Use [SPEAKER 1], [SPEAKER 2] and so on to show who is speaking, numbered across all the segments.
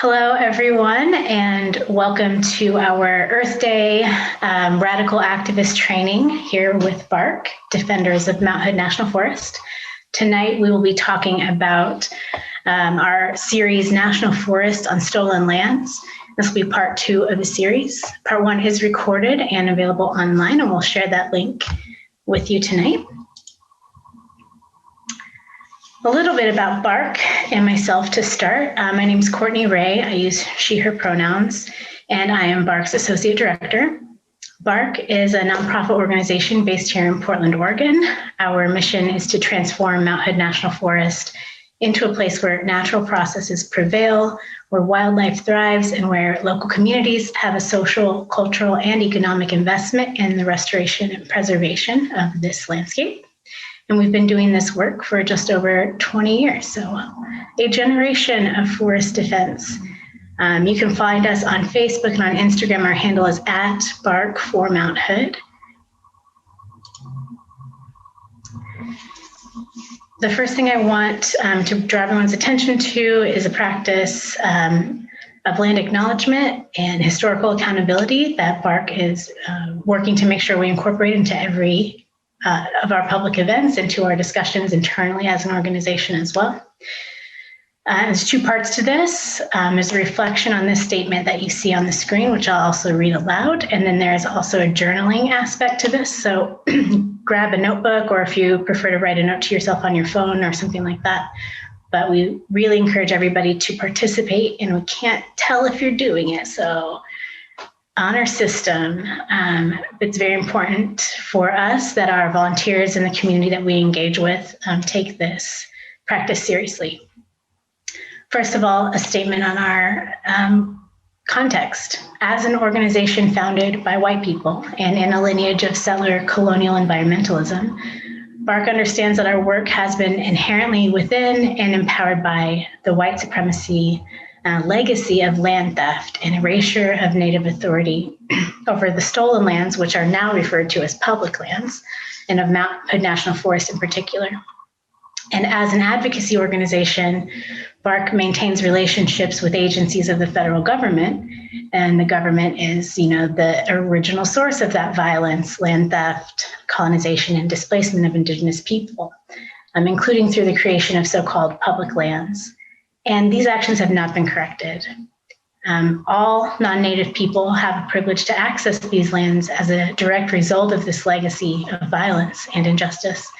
[SPEAKER 1] Hello, everyone, and welcome to our Earth Day Radical Activist Training here with BARC, Defenders of Mount Hood National Forest. Tonight, we will be talking about our series, National Forest on Stolen Lands. This will be part 2 of the series. Part 1 is recorded and available online, and we'll share that link with you tonight. A little bit about BARC and myself to start. My name is Courtney Ray. I use she, her pronouns, and I am BARC's Associate Director. BARC is a nonprofit organization based here in Portland, Oregon. Our mission is to transform Mount Hood National Forest into a place where natural processes prevail, where wildlife thrives, and where local communities have a social, cultural, and economic investment in the restoration and preservation of this landscape. And we've been doing this work for just over 20 years, so a generation of forest defense. You can find us on Facebook and on Instagram. Our handle is @BARC4MountHood. The first thing I want to draw everyone's attention to is a practice of land acknowledgement and historical accountability that BARC is working to make sure we incorporate into every of our public events, into our discussions internally as an organization as well. There's 2 parts to this. There's a reflection on this statement that you see on the screen, which I'll also read aloud. And then there's also a journaling aspect to this. So grab a notebook, or if you prefer to write a note to yourself on your phone or something like that. But we really encourage everybody to participate, and we can't tell if you're doing it. So honor system. It's very important for us that our volunteers in the community that we engage with take this practice seriously. First of all, a statement on our context. As an organization founded by white people and in a lineage of settler-colonial environmentalism, BARC understands that our work has been inherently within and empowered by the white supremacy legacy of land theft and erasure of Native authority over the stolen lands, which are now referred to as public lands, and of Mount Hood National Forest in particular. And as an advocacy organization, BARC maintains relationships with agencies of the federal government, and the government is, the original source of that violence, land theft, colonization, and displacement of Indigenous people, including through the creation of so-called public lands. And these actions have not been corrected. All non-Native people have a privilege to access these lands as a direct result of this legacy of violence and injustice.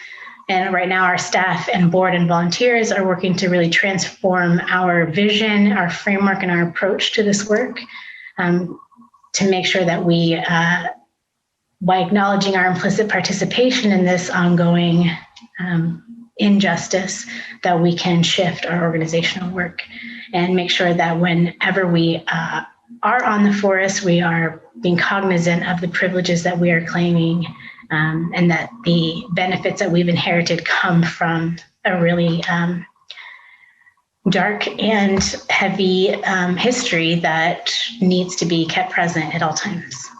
[SPEAKER 1] And right now, our staff and board and volunteers are working to really transform our vision, our framework, and our approach to this work to make sure that we, by acknowledging our implicit participation in this ongoing injustice, that we can shift our organizational work and make sure that whenever we are on the forest, we are being cognizant of the privileges that we are claiming, and that the benefits that we've inherited come from a really dark and heavy history that needs to be kept present at all times.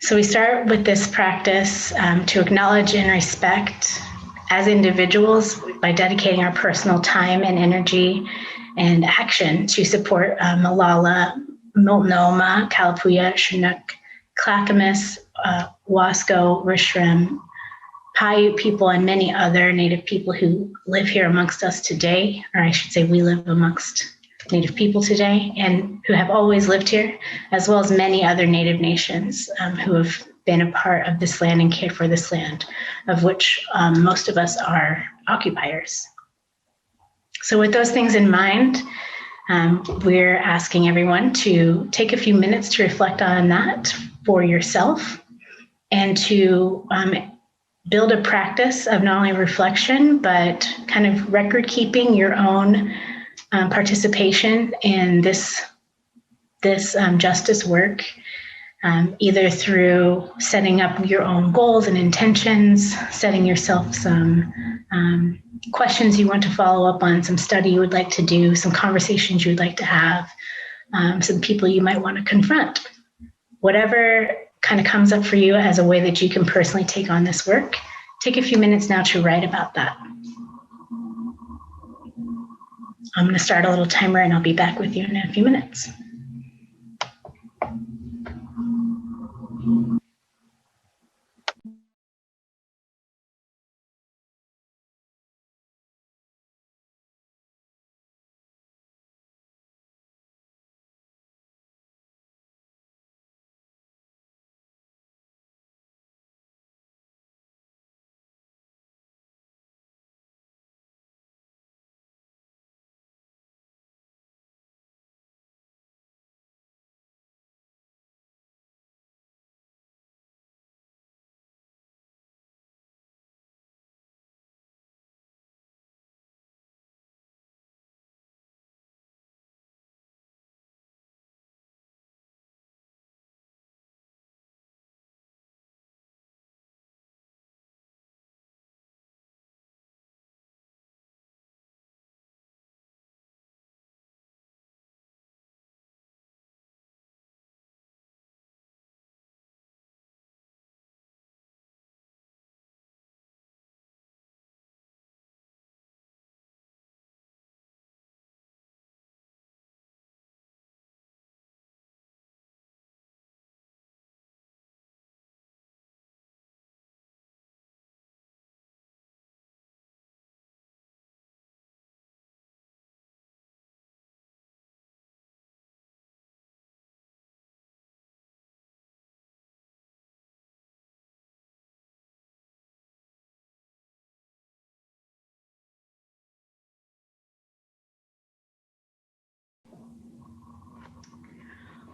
[SPEAKER 1] So we start with this practice to acknowledge and respect as individuals by dedicating our personal time and energy and action to support Malala, Multnomah, Kalapuya, Chinook, Clackamas, Wasco, Rishram, Paiute people, and many other Native people who live here amongst us today, or I should say we live amongst Native people today and who have always lived here, as well as many other Native nations who have been a part of this land and care for this land, of which most of us are occupiers. So with those things in mind, we're asking everyone to take a few minutes to reflect on that for yourself and to build a practice of not only reflection, but kind of record keeping your own participation in this justice work, either through setting up your own goals and intentions, setting yourself some questions you want to follow up on, some study you would like to do, some conversations you would like to have, some people you might want to confront. Whatever kind of comes up for you as a way that you can personally take on this work, take a few minutes now to write about that. I'm going to start a little timer and I'll be back with you in a few minutes.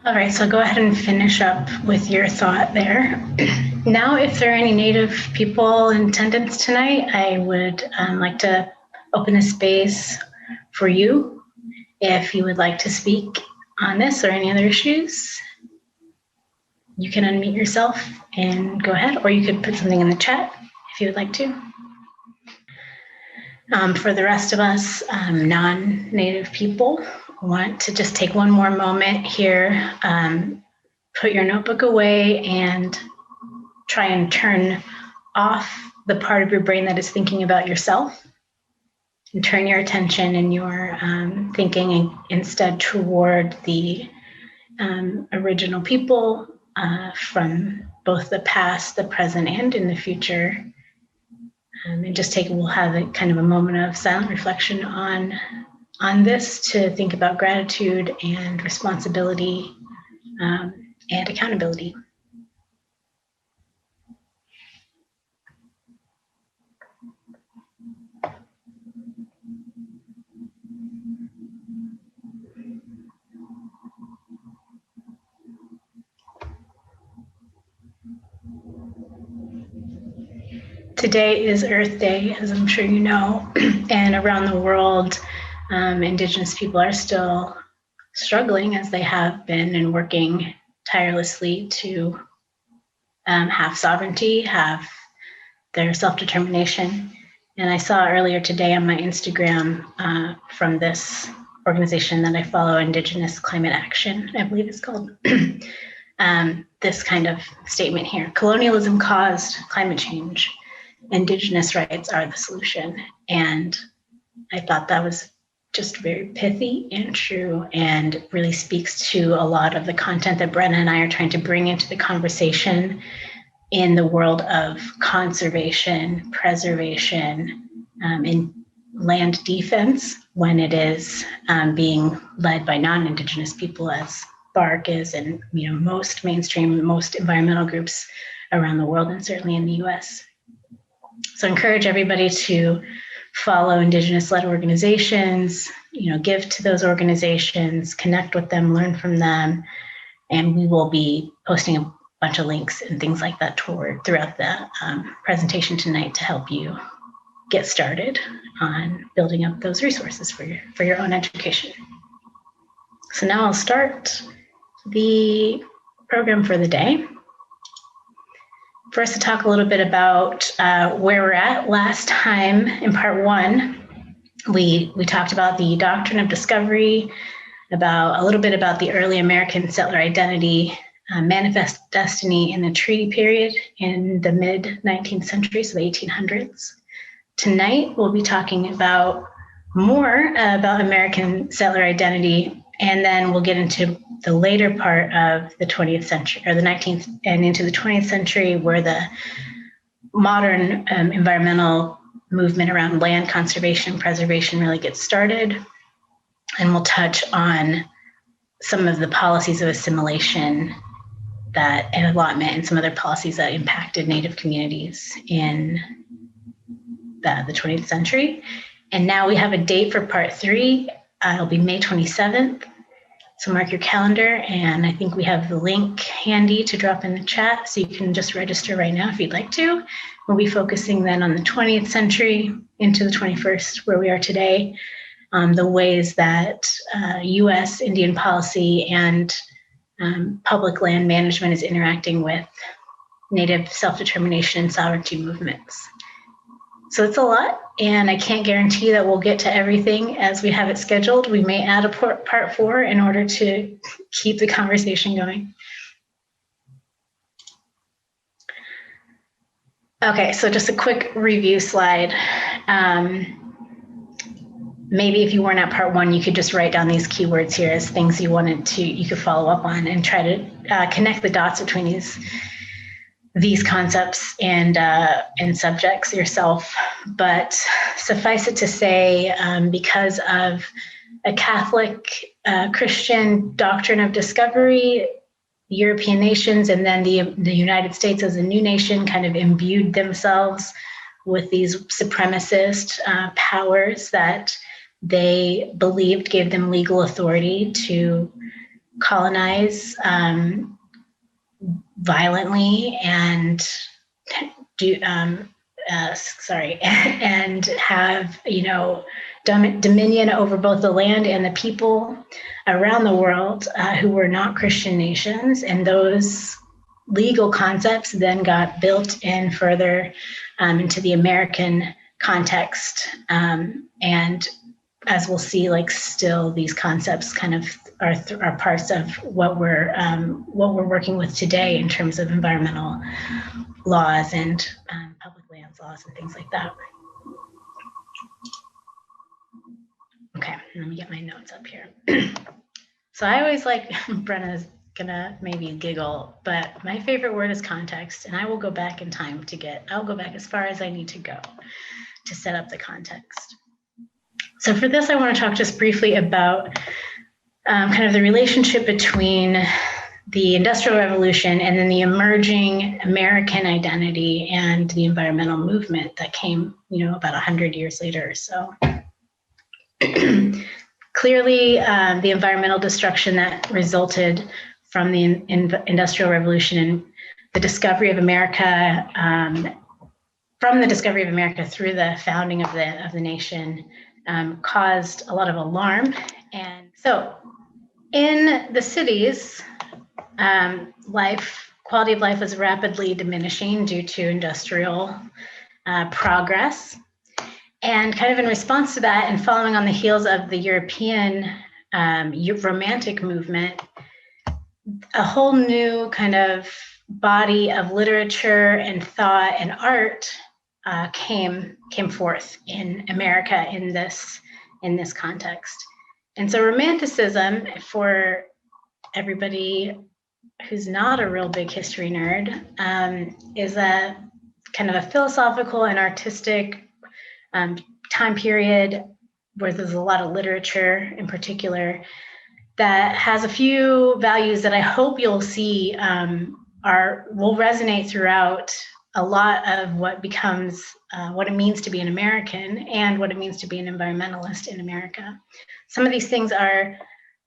[SPEAKER 1] All right, so go ahead and finish up with your thought there. Now, if there are any Native people in attendance tonight, I would like to open a space for you if you would like to speak on this or any other issues. You can unmute yourself and go ahead, or you could put something in the chat if you would like to. For the rest of us non-Native people, I want to just take one more moment here, put your notebook away and try and turn off the part of your brain that is thinking about yourself and turn your attention and your thinking instead toward the original people from both the past, the present, and in the future. And just we'll have a kind of a moment of silent reflection on this to think about gratitude and responsibility and accountability. Today is Earth Day, as I'm sure you know, and around the world, Indigenous people are still struggling, as they have been, and working tirelessly to have sovereignty, have their self-determination. And I saw earlier today on my Instagram from this organization that I follow, Indigenous Climate Action, I believe it's called, this kind of statement here: colonialism caused climate change. Indigenous rights are the solution. And I thought that was just very pithy and true, and really speaks to a lot of the content that Brenna and I are trying to bring into the conversation in the world of conservation, preservation, in land defense, when it is being led by non-Indigenous people, as BARC is, and most mainstream, most environmental groups around the world, and certainly in the US. So I encourage everybody to follow Indigenous-led organizations, give to those organizations, connect with them, learn from them, and we will be posting a bunch of links and things like that throughout the presentation tonight to help you get started on building up those resources for your own education. So now I'll start the program for the day. First, to talk a little bit about where we're at. Last time in part one, we talked about the doctrine of discovery, about a little bit about the early American settler identity, manifest destiny in the treaty period in the mid-19th century, so the 1800s. Tonight, we'll be talking about more about American settler identity, and then we'll get into the later part of the 20th century, or the 19th and into the 20th century, where the modern environmental movement around land conservation and preservation really gets started. And we'll touch on some of the policies of assimilation and allotment and some other policies that impacted Native communities in the 20th century. And now we have a date for part 3. It'll be May 27th. So mark your calendar, and I think we have the link handy to drop in the chat, so you can just register right now if you'd like to. We'll be focusing then on the 20th century into the 21st, where we are today, the ways that US Indian policy and public land management is interacting with Native self-determination and sovereignty movements. So it's a lot, and I can't guarantee that we'll get to everything as we have it scheduled. We may add a part 4 in order to keep the conversation going. Okay, so just a quick review slide. Maybe if you weren't at part 1, you could just write down these keywords here as things you could follow up on and try to connect the dots between these concepts and subjects yourself. But suffice it to say, because of a Catholic Christian doctrine of discovery, European nations and then the United States as a new nation kind of imbued themselves with these supremacist powers that they believed gave them legal authority to colonize violently and and have dominion over both the land and the people around the world who were not Christian nations. And those legal concepts then got built in further into the American context. And as we'll see, still these concepts kind of are parts of what we're working with today in terms of environmental laws and public lands laws and things like that. Okay, let me get my notes up here. So I always Brenna's gonna maybe giggle, but my favorite word is context, and I will go back in time I'll go back as far as I need to go to set up the context. So for this, I want to talk just briefly about kind of the relationship between the Industrial Revolution and then the emerging American identity and the environmental movement that came, about 100 years later or so. Clearly, the environmental destruction that resulted from the Industrial Revolution and the discovery of America, from the discovery of America through the founding of the nation, caused a lot of alarm. And so in the cities, quality of life was rapidly diminishing due to industrial progress. And kind of in response to that, and following on the heels of the European Romantic movement, a whole new kind of body of literature and thought and art came forth in America in this context. And so Romanticism, for everybody who's not a real big history nerd, is a kind of a philosophical and artistic time period where there's a lot of literature in particular that has a few values that I hope you'll see will resonate throughout a lot of what becomes what it means to be an American and what it means to be an environmentalist in America. Some of these things are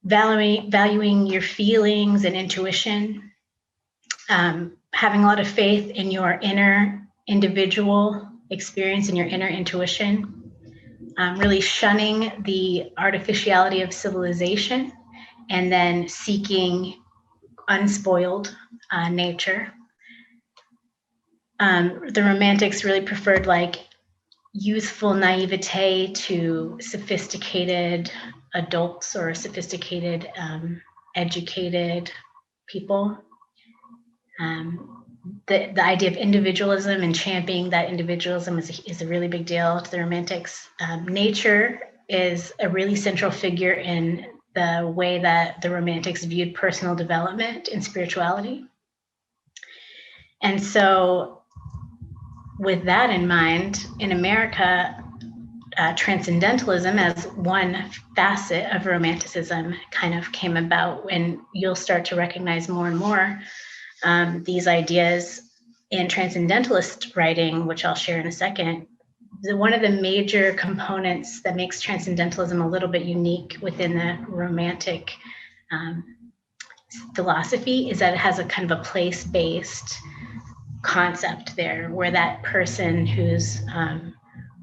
[SPEAKER 1] valuing your feelings and intuition, having a lot of faith in your inner individual experience and your inner intuition, really shunning the artificiality of civilization, and then seeking unspoiled nature. The Romantics really preferred youthful naivete to sophisticated adults or sophisticated, educated people. The idea of individualism and championing that individualism is a really big deal to the Romantics. Nature is a really central figure in the way that the Romantics viewed personal development and spirituality. And so with that in mind, in America, transcendentalism as one facet of Romanticism kind of came about, when you'll start to recognize more and more these ideas in transcendentalist writing, which I'll share in a second. One of the major components that makes transcendentalism a little bit unique within the Romantic philosophy is that it has a kind of a place-based concept there, where that person who's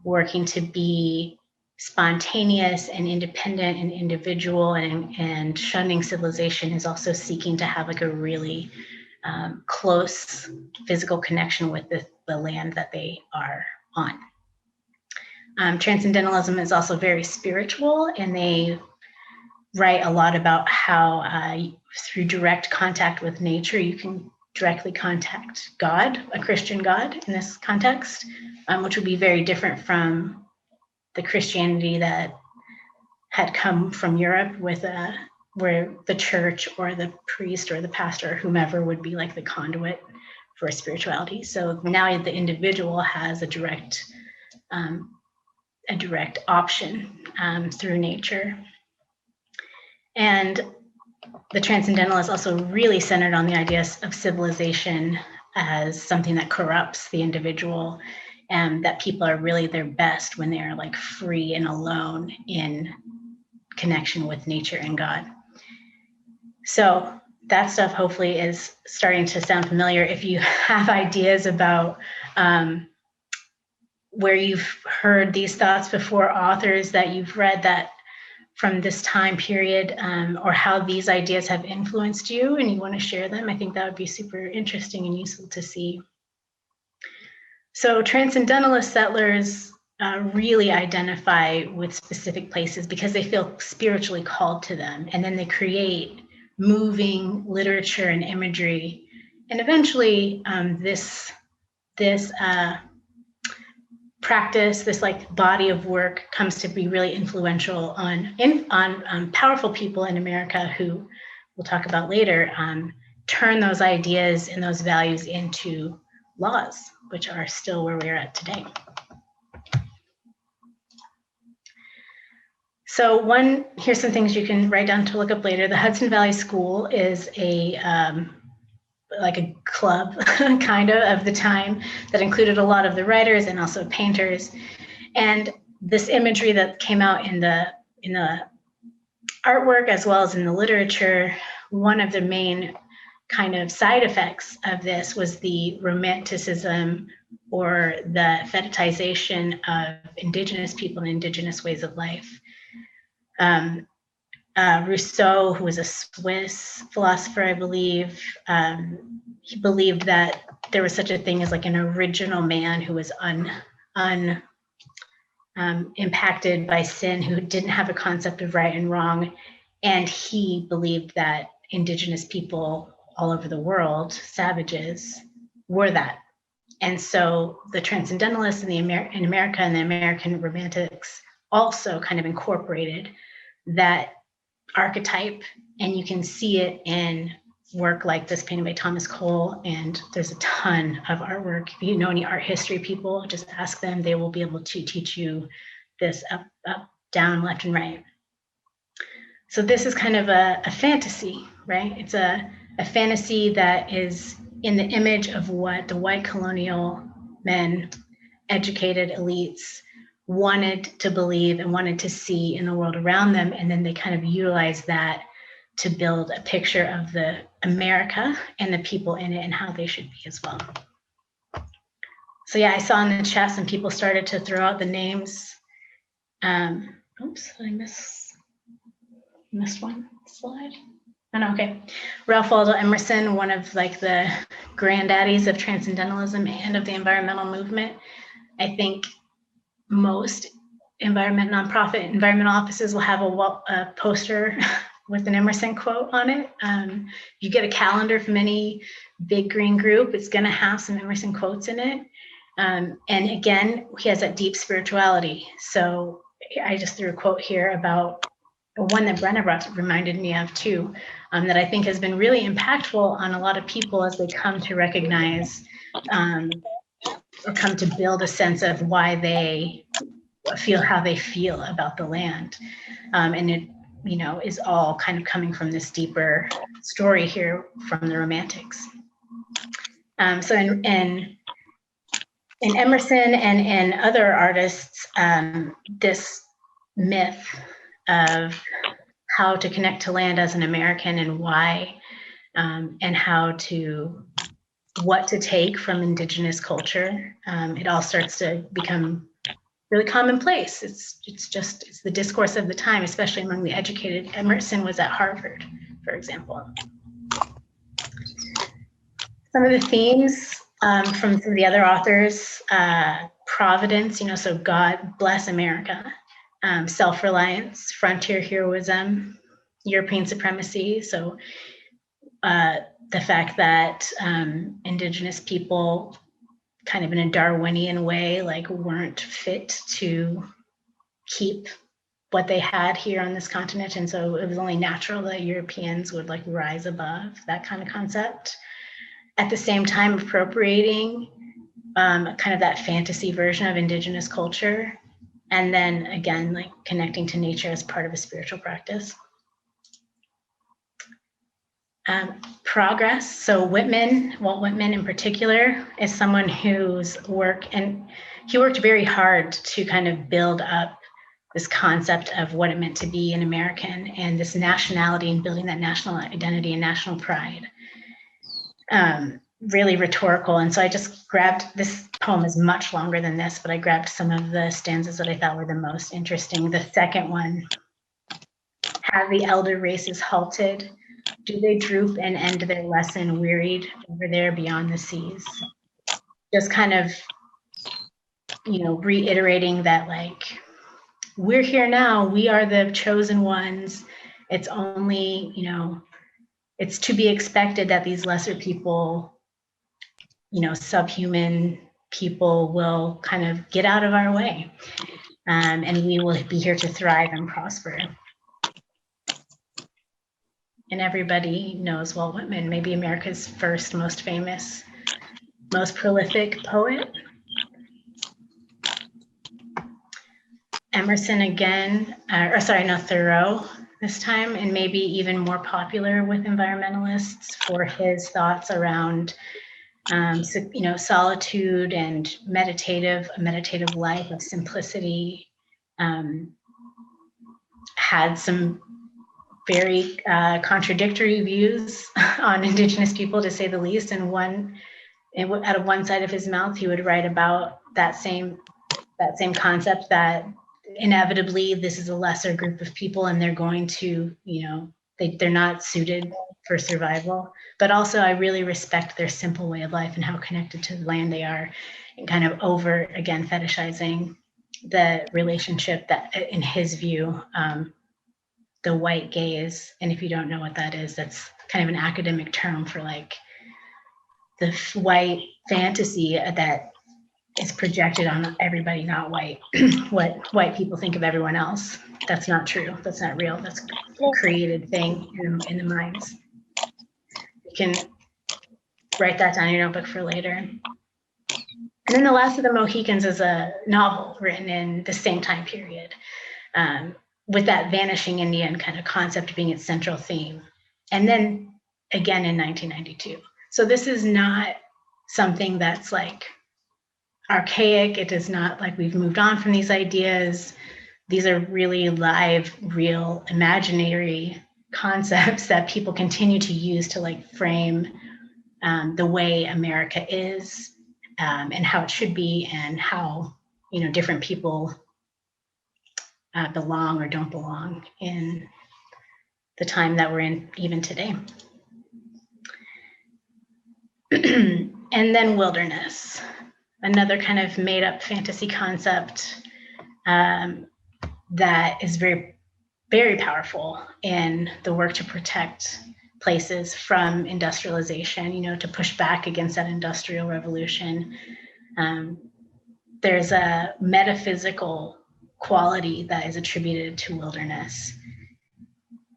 [SPEAKER 1] working to be spontaneous and independent and individual and shunning civilization is also seeking to have like a really close physical connection with the land that they are on. Transcendentalism is also very spiritual, and they write a lot about how through direct contact with nature, you can directly contact God, a Christian God in this context, which would be very different from the Christianity that had come from Europe with where the church or the priest or the pastor or whomever would be like the conduit for spirituality. So now the individual has a direct option through nature. And the transcendentalists also really centered on the ideas of civilization as something that corrupts the individual, and that people are really their best when they are like free and alone in connection with nature and God. So that stuff hopefully is starting to sound familiar. If you have ideas about where you've heard these thoughts before, authors that you've read that from this time period, or how these ideas have influenced you and you want to share them, I think that would be super interesting and useful to see. So transcendentalist settlers really identify with specific places because they feel spiritually called to them, and then they create moving literature and imagery, and eventually this practice, this like body of work, comes to be really influential on powerful people in America who we'll talk about later, turn those ideas and those values into laws, which are still where we're at today. So here's some things you can write down to look up later. The Hudson Valley School is like a club kind of the time that included a lot of the writers and also painters. And this imagery that came out in the artwork as well as in the literature, one of the main kind of side effects of this was the Romanticism or the fetishization of Indigenous people and Indigenous ways of life. Rousseau, who was a Swiss philosopher, I believe, he believed that there was such a thing as like an original man who was impacted by sin, who didn't have a concept of right and wrong. And he believed that Indigenous people all over the world, savages, were that. And so the Transcendentalists in America and the American Romantics also kind of incorporated that archetype, and you can see it in work like this painted by Thomas Cole, and there's a ton of artwork. If you know any art history people, just ask them. They will be able to teach you this up, down, left, and right. So this is kind of a fantasy, right? It's a fantasy that is in the image of what the white colonial men, educated elites, wanted to believe and wanted to see in the world around them. And then they kind of utilize that to build a picture of the America and the people in it and how they should be as well. So yeah, I saw in the chat some people started to throw out the names. Oops, I missed one slide. Oh, no, okay. Ralph Waldo Emerson, one of like the granddaddies of transcendentalism and of the environmental movement. I think most nonprofit environmental offices will have a poster with an Emerson quote on it. You get a calendar from any big green group, it's going to have some Emerson quotes in it. And again, he has that deep spirituality. So I just threw a quote here about one that Brenna brought reminded me of too, that I think has been really impactful on a lot of people as they come to recognize or come to build a sense of why they feel how they feel about the land. And it, you know, is all kind of coming from this deeper story here from the Romantics. So in Emerson and in other artists, this myth of how to connect to land as an American and why, and what to take from Indigenous culture, it all starts to become really commonplace. It's the discourse of the time, especially among the educated. Emerson was at Harvard, for example. Some of the themes from some of the other authors, providence, you know, so God bless America, self-reliance, frontier heroism, European supremacy. So the fact that Indigenous people, kind of in a Darwinian way, like weren't fit to keep what they had here on this continent. And so it was only natural that Europeans would like rise above that kind of concept. At the same time, appropriating kind of that fantasy version of Indigenous culture. And then again, like connecting to nature as part of a spiritual practice. Progress. So Walt Whitman in particular, is someone whose work, and he worked very hard to kind of build up this concept of what it meant to be an American and this nationality and building that national identity and national pride. Really rhetorical. And so I just grabbed, this poem is much longer than this, but I grabbed some of the stanzas that I thought were the most interesting. The second one, have the elder races halted? Do they droop and end their lesson wearied over there beyond the seas? Just kind of, you know, reiterating that like, we're here now, we are the chosen ones. It's only, you know, it's to be expected that these lesser people, you know, subhuman people will kind of get out of our way. And we will be here to thrive and prosper. And everybody knows Walt Whitman, maybe America's first, most famous, most prolific poet. Emerson again, Thoreau this time, and maybe even more popular with environmentalists for his thoughts around you know, solitude and a meditative life of simplicity. Had some very contradictory views on Indigenous people, to say the least. And out of one side of his mouth, he would write about that same concept that inevitably this is a lesser group of people and they're going to, you know, they're not suited for survival. But also I really respect their simple way of life and how connected to the land they are, and kind of again, fetishizing the relationship that, in his view, the white gaze. And if you don't know what that is, that's kind of an academic term for like the white fantasy that is projected on everybody not white. What white people think of everyone else. That's not true. That's not real. That's a created thing in the minds. You can write that down in your notebook for later. And then The Last of the Mohicans is a novel written in the same time period, with that vanishing Indian kind of concept being its central theme. And then again in 1992. So this is not something that's like archaic. It is not like we've moved on from these ideas. These are really live, real, imaginary concepts that people continue to use to like frame the way America is, and how it should be, and how, you know, different people belong or don't belong in the time that we're in even today. And then wilderness, another kind of made up fantasy concept that is very, very powerful in the work to protect places from industrialization, you know, to push back against that industrial revolution. There's a metaphysical quality that is attributed to wilderness.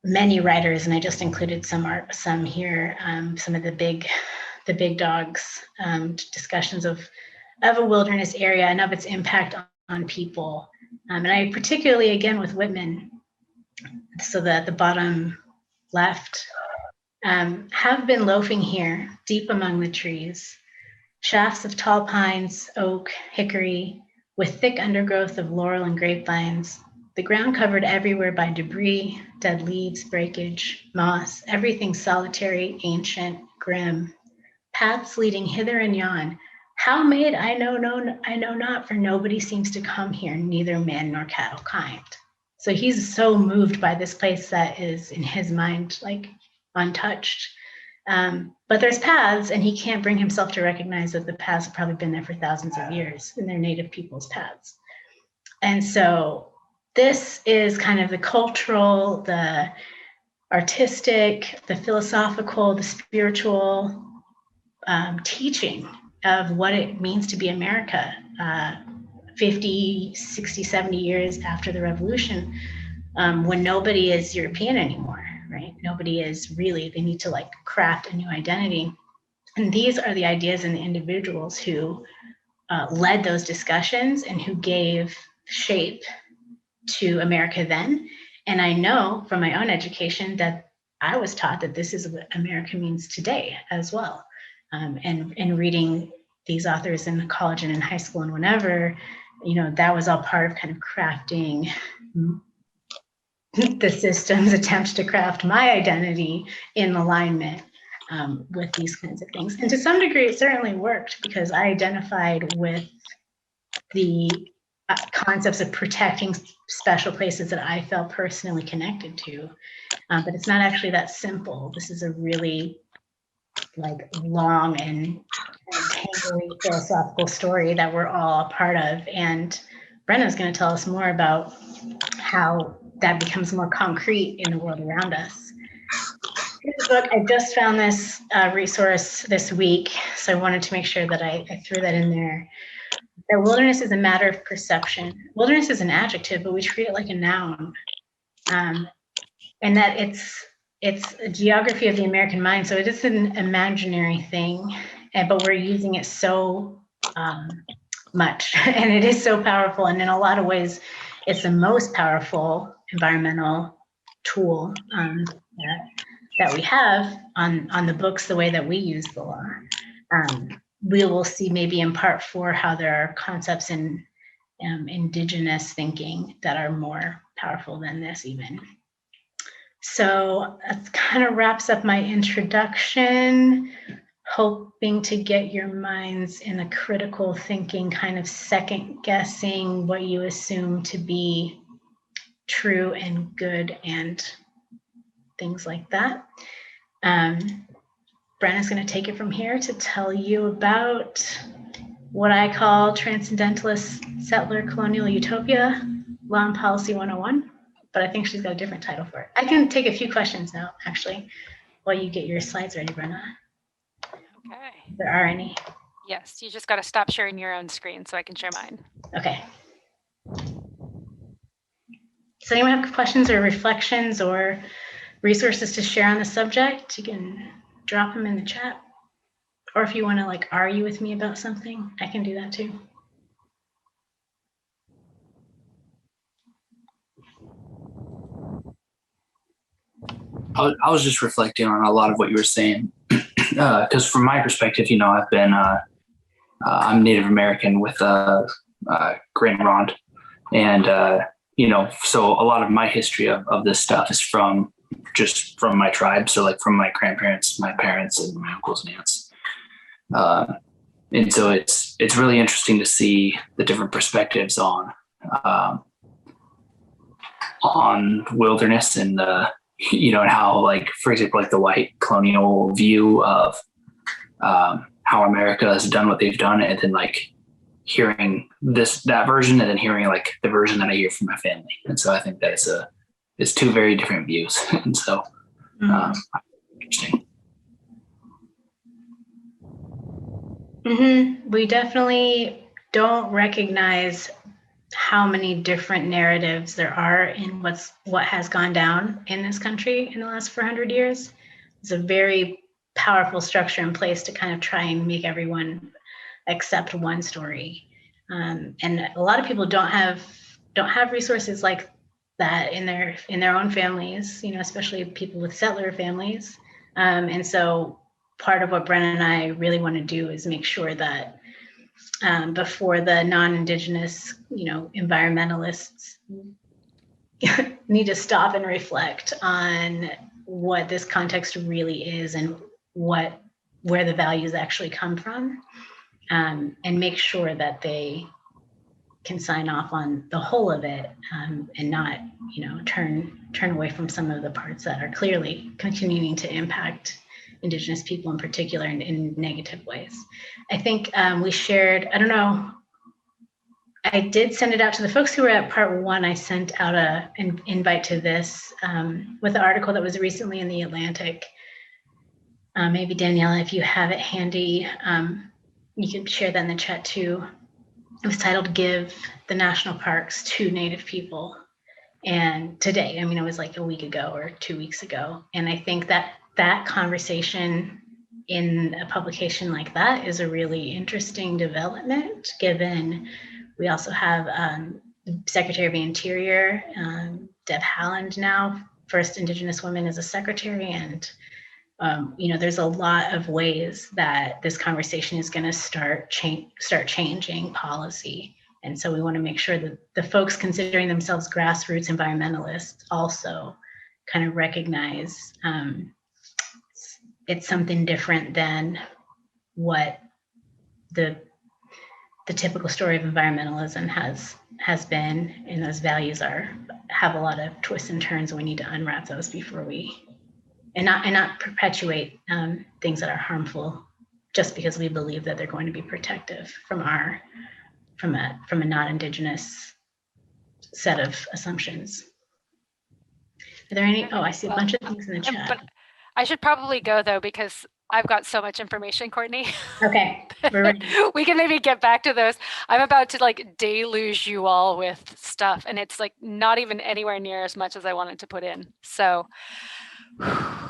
[SPEAKER 1] Many writers, and I just included some here, some of the big dogs, discussions of a wilderness area and of its impact on people. And I particularly, again, with Whitman, so that the bottom left, have been loafing here, deep among the trees, shafts of tall pines, oak, hickory, with thick undergrowth of laurel and grapevines, the ground covered everywhere by debris, dead leaves, breakage, moss, everything solitary, ancient, grim, paths leading hither and yon. How made I know not, for nobody seems to come here, neither man nor cattle kind. So he's so moved by this place that is, in his mind, like untouched. But there's paths, and he can't bring himself to recognize that the paths have probably been there for thousands of years, and they're native people's paths. And so this is kind of the cultural, the artistic, the philosophical, the spiritual teaching of what it means to be America 50, 60, 70 years after the revolution, when nobody is European anymore, right? Nobody is really, they need to like craft a new identity. And these are the ideas and the individuals who led those discussions and who gave shape to America then. And I know from my own education that I was taught that this is what America means today as well. And reading these authors in college and in high school and whenever, you know, that was all part of kind of crafting the system's attempt to craft my identity in alignment with these kinds of things. And to some degree, it certainly worked because I identified with the concepts of protecting special places that I felt personally connected to. But it's not actually that simple. This is a really like long and tangly philosophical story that we're all a part of. And Brenna's going to tell us more about how that becomes more concrete in the world around us. Here's the book. I just found this resource this week, so I wanted to make sure that I threw that in there. That wilderness is a matter of perception. Wilderness is an adjective, but we treat it like a noun. And that it's a geography of the American mind, so it is an imaginary thing, but we're using it so much, and it is so powerful. And in a lot of ways, it's the most powerful environmental tool that we have on the books, the way that we use the law. We will see maybe in part 4 how there are concepts in indigenous thinking that are more powerful than this even. So that kind of wraps up my introduction, hoping to get your minds in a critical thinking, kind of second guessing what you assume to be true and good and things like that. Brenna's going to take it from here to tell you about what I call transcendentalist settler-colonial utopia, Law and Policy 101. But I think she's got a different title for it. I can take a few questions now, actually, while you get your slides ready, Brenna.
[SPEAKER 2] Okay.
[SPEAKER 1] If there are any.
[SPEAKER 2] Yes, you just got to stop sharing your own screen so I can share mine.
[SPEAKER 1] Okay. Does anyone have questions or reflections or resources to share on the subject? You can drop them in the chat. Or if you want to like argue with me about something, I can do that too.
[SPEAKER 3] I was just reflecting on a lot of what you were saying, because from my perspective, you know, I've been I'm Native American with Grand, and you know, so a lot of my history of this stuff is from my tribe, so like from my grandparents, my parents, and my uncles and aunts, and so it's really interesting to see the different perspectives on wilderness and you know, and how, like, for example, like the white colonial view of how America has done what they've done, and then like hearing that version, and then hearing like the version that I hear from my family. And so I think that it's two very different views. And so interesting.
[SPEAKER 1] We definitely don't recognize how many different narratives there are in what has gone down in this country in the last 400 years. It's a very powerful structure in place to kind of try and make everyone accept one story. And a lot of people don't have resources like that in their own families, especially people with settler families. And so part of what Brennan and I really want to do is make sure that before the non-Indigenous, environmentalists need to stop and reflect on what this context really is and where the values actually come from, and make sure that they can sign off on the whole of it, and not, turn away from some of the parts that are clearly continuing to impact Indigenous people in particular in negative ways. I think we shared, I don't know, I did send it out to the folks who were at part 1. I sent out an invite to this with an article that was recently in the Atlantic. Maybe Daniela, if you have it handy, you can share that in the chat too. It was titled "Give the National Parks to Native People." And today, it was like a week ago or 2 weeks ago. And I think that conversation in a publication like that is a really interesting development, given we also have the Secretary of the Interior, Deb Haaland, now first Indigenous woman as a secretary. And, there's a lot of ways that this conversation is going to start changing policy. And so we want to make sure that the folks considering themselves grassroots environmentalists also kind of recognize it's something different than what the typical story of environmentalism has been, and those values have a lot of twists and turns, and we need to unwrap those before and not perpetuate things that are harmful just because we believe that they're going to be protective from a non-Indigenous set of assumptions. Are there any? Oh, I see a bunch of things in the chat.
[SPEAKER 2] But I should probably go though, because I've got so much information, Courtney.
[SPEAKER 1] Okay, we're ready.
[SPEAKER 2] We can maybe get back to those. I'm about to deluge you all with stuff, and it's not even anywhere near as much as I wanted to put in. So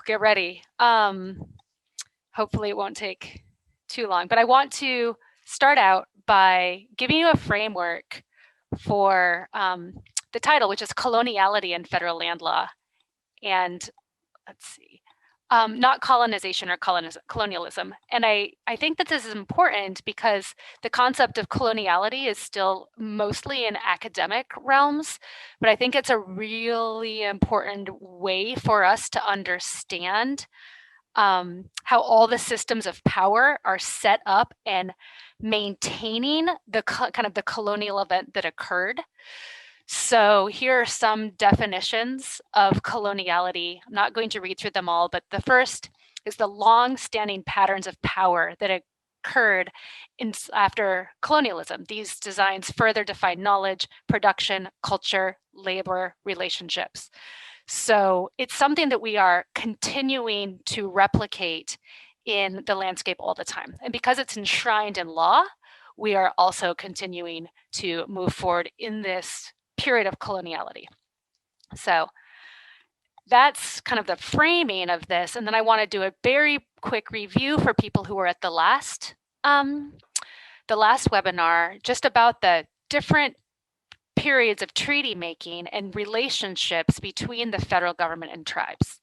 [SPEAKER 2] get ready. Hopefully it won't take too long, but I want to start out by giving you a framework for the title, which is Coloniality in Federal Land Law. And let's see, not colonization or colonialism. And I think that this is important because the concept of coloniality is still mostly in academic realms, but I think it's a really important way for us to understand how all the systems of power are set up and maintaining the kind of the colonial event that occurred. So here are some definitions of coloniality. I'm not going to read through them all, but the first is the long-standing patterns of power that occurred after colonialism. These designs further define knowledge, production, culture, labor, relationships. So it's something that we are continuing to replicate in the landscape all the time. And because it's enshrined in law, we are also continuing to move forward in this period of coloniality. So that's kind of the framing of this. And then I want to do a very quick review for people who were at the last webinar, just about the different periods of treaty making and relationships between the federal government and tribes.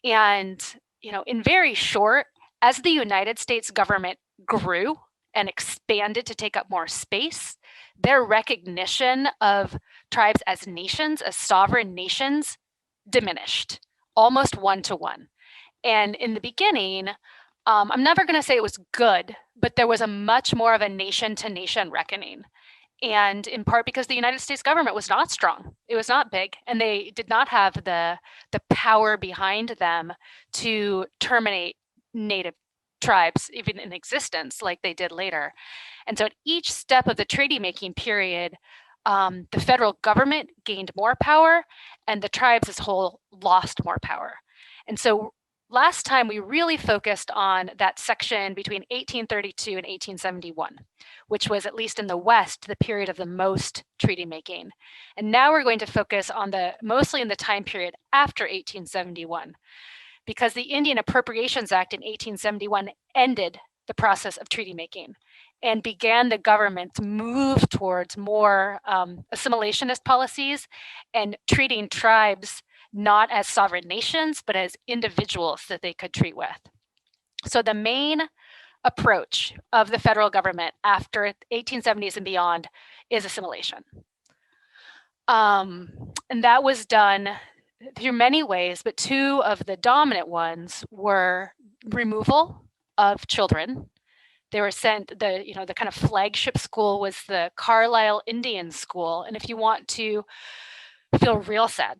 [SPEAKER 2] And, in very short, as the United States government grew and expanded to take up more space, their recognition of tribes as nations, as sovereign nations, diminished almost one-to-one. And in the beginning, I'm never going to say it was good, but there was a much more of a nation-to-nation reckoning. And in part because the United States government was not strong. It was not big, and they did not have the power behind them to terminate native tribes, even in existence, like they did later. And so at each step of the treaty making period, the federal government gained more power and the tribes as a whole lost more power. And so last time we really focused on that section between 1832 and 1871, which was, at least in the West, the period of the most treaty making. And now we're going to focus on mostly in the time period after 1871, because the Indian Appropriations Act in 1871 ended the process of treaty making and began the government's move towards more assimilationist policies and treating tribes not as sovereign nations, but as individuals that they could treat with. So the main approach of the federal government after 1870s and beyond is assimilation. And that was done through many ways, but two of the dominant ones were removal of children. They were sent, the kind of flagship school was the Carlisle Indian School. And if you want to feel real sad,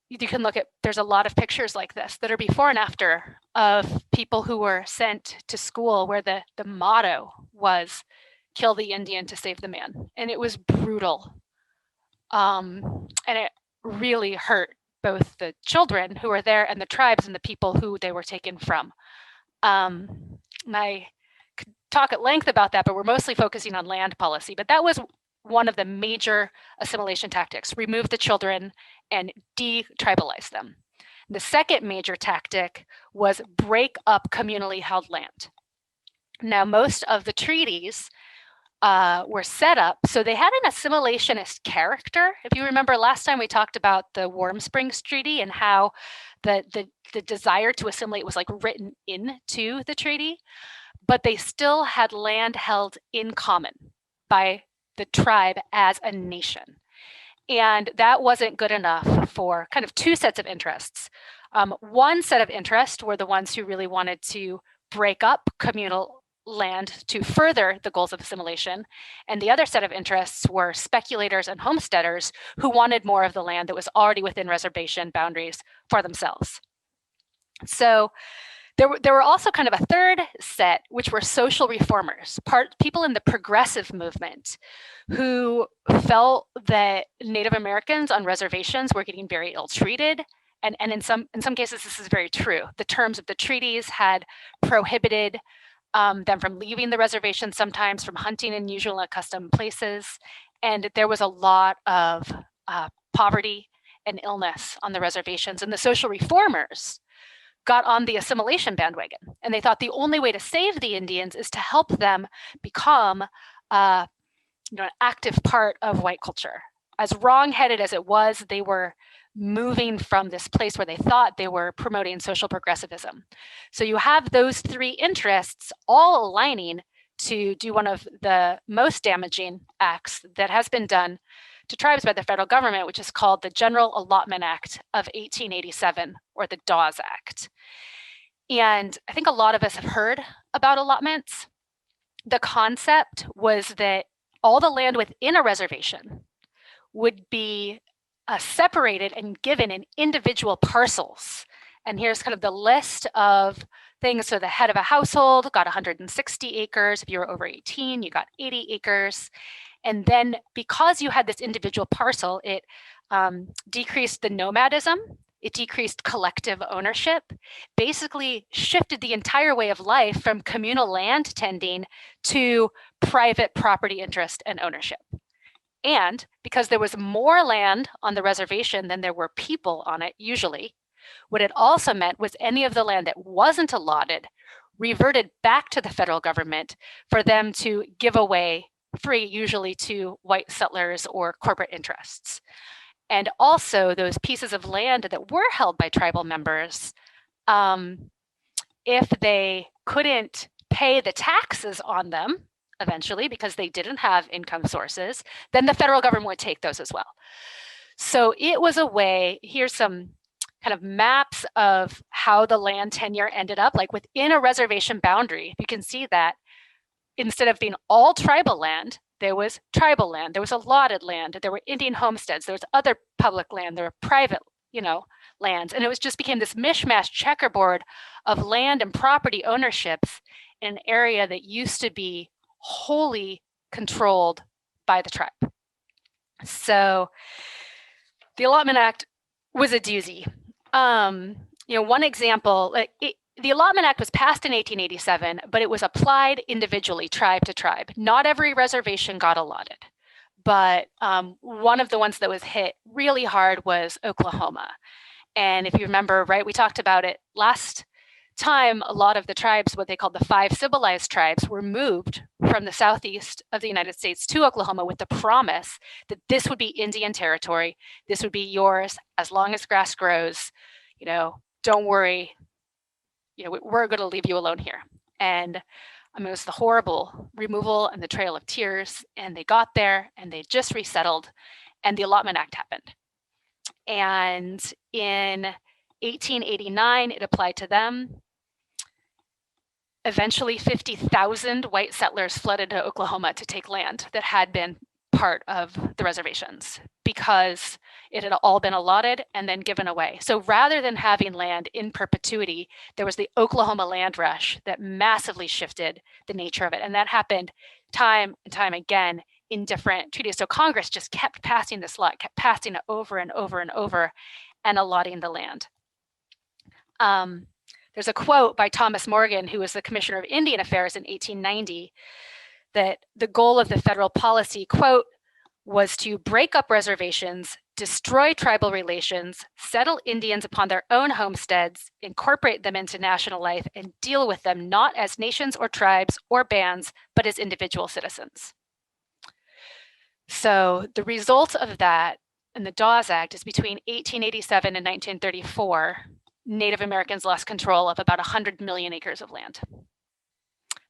[SPEAKER 2] you can look at, there's a lot of pictures like this that are before and after of people who were sent to school where the motto was kill the Indian to save the man. And it was brutal. And it really hurt both the children who were there and the tribes and the people who they were taken from. And I could talk at length about that, but we're mostly focusing on land policy. But that was one of the major assimilation tactics: remove the children and de-tribalize them. The second major tactic was break up communally held land. Now, most of the treaties were set up so they had an assimilationist character. If you remember last time we talked about the Warm Springs Treaty and how the desire to assimilate was like written into the treaty, but they still had land held in common by the tribe as a nation. And that wasn't good enough for kind of two sets of interests. One set of interest were the ones who really wanted to break up communal land to further the goals of assimilation. And the other set of interests were speculators and homesteaders who wanted more of the land that was already within reservation boundaries for themselves. So there were also kind of a third set, which were social reformers, people in the progressive movement who felt that Native Americans on reservations were getting very ill-treated. And in some cases, this is very true. The terms of the treaties had prohibited them from leaving the reservation, sometimes from hunting in usual and accustomed places. And there was a lot of poverty and illness on the reservations. And the social reformers got on the assimilation bandwagon. And they thought the only way to save the Indians is to help them become an active part of white culture. As wrong-headed as it was, they were moving from this place where they thought they were promoting social progressivism. So you have those three interests all aligning to do one of the most damaging acts that has been done to tribes by the federal government, which is called the General Allotment Act of 1887, or the Dawes Act. And I think a lot of us have heard about allotments. The concept was that all the land within a reservation would be separated and given in individual parcels. And here's kind of the list of things. So the head of a household got 160 acres. If you were over 18, you got 80 acres. And then because you had this individual parcel, it decreased the nomadism, it decreased collective ownership, basically shifted the entire way of life from communal land tending to private property interest and ownership. And because there was more land on the reservation than there were people on it, usually, what it also meant was any of the land that wasn't allotted reverted back to the federal government for them to give away free, usually to white settlers or corporate interests. And also those pieces of land that were held by tribal members, if they couldn't pay the taxes on them eventually because they didn't have income sources, then the federal government would take those as well. So it was a way, here's some kind of maps of how the land tenure ended up, like within a reservation boundary. You can see that instead of being all tribal land, there was tribal land, there was allotted land, there were Indian homesteads, there was other public land, there were private, lands. And it was just became this mishmash checkerboard of land and property ownerships in an area that used to be wholly controlled by the tribe. So the Allotment Act was a doozy. one example, the Allotment Act was passed in 1887, but it was applied individually, tribe to tribe. Not every reservation got allotted, but one of the ones that was hit really hard was Oklahoma. And if you remember, right, we talked about it last time, a lot of the tribes, what they called the 5 civilized tribes, were moved from the southeast of the United States to Oklahoma with the promise that this would be Indian territory. This would be yours as long as grass grows. Don't worry. We're going to leave you alone here. And it was the horrible removal and the Trail of Tears. And they got there and they just resettled. And the Allotment Act happened. And in 1889, it applied to them. Eventually, 50,000 white settlers flooded to Oklahoma to take land that had been part of the reservations because it had all been allotted and then given away. So rather than having land in perpetuity, there was the Oklahoma land rush that massively shifted the nature of it. And that happened time and time again in different treaties. So Congress just kept passing this law, kept passing it over and over and over and allotting the land. There's a quote by Thomas Morgan, who was the Commissioner of Indian Affairs in 1890, that the goal of the federal policy, quote, was to break up reservations, destroy tribal relations, settle Indians upon their own homesteads, incorporate them into national life, and deal with them not as nations or tribes or bands, but as individual citizens. So the result of that in the Dawes Act is between 1887 and 1934, Native Americans lost control of about 100 million acres of land,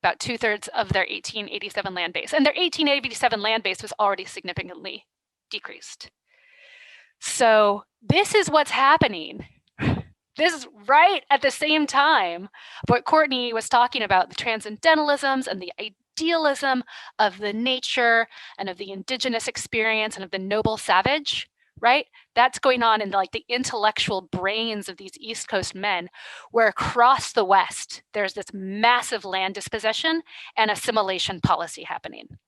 [SPEAKER 2] about 2/3 of their 1887 land base. And their 1887 land base was already significantly decreased. So this is what's happening. This is right at the same time what Courtney was talking about, the transcendentalisms and the idealism of the nature and of the indigenous experience and of the noble savage, right? That's going on in the intellectual brains of these East Coast men, where across the West, there's this massive land dispossession and assimilation policy happening.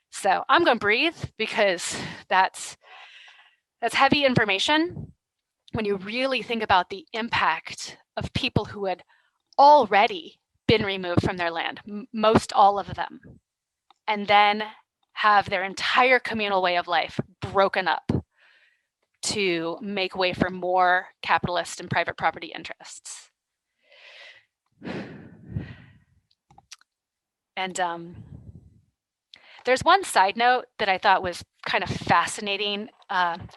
[SPEAKER 2] So I'm going to breathe because that's heavy information when you really think about the impact of people who had already been removed from their land, most all of them, and then have their entire communal way of life broken up to make way for more capitalist and private property interests. And there's one side note that I thought was kind of fascinating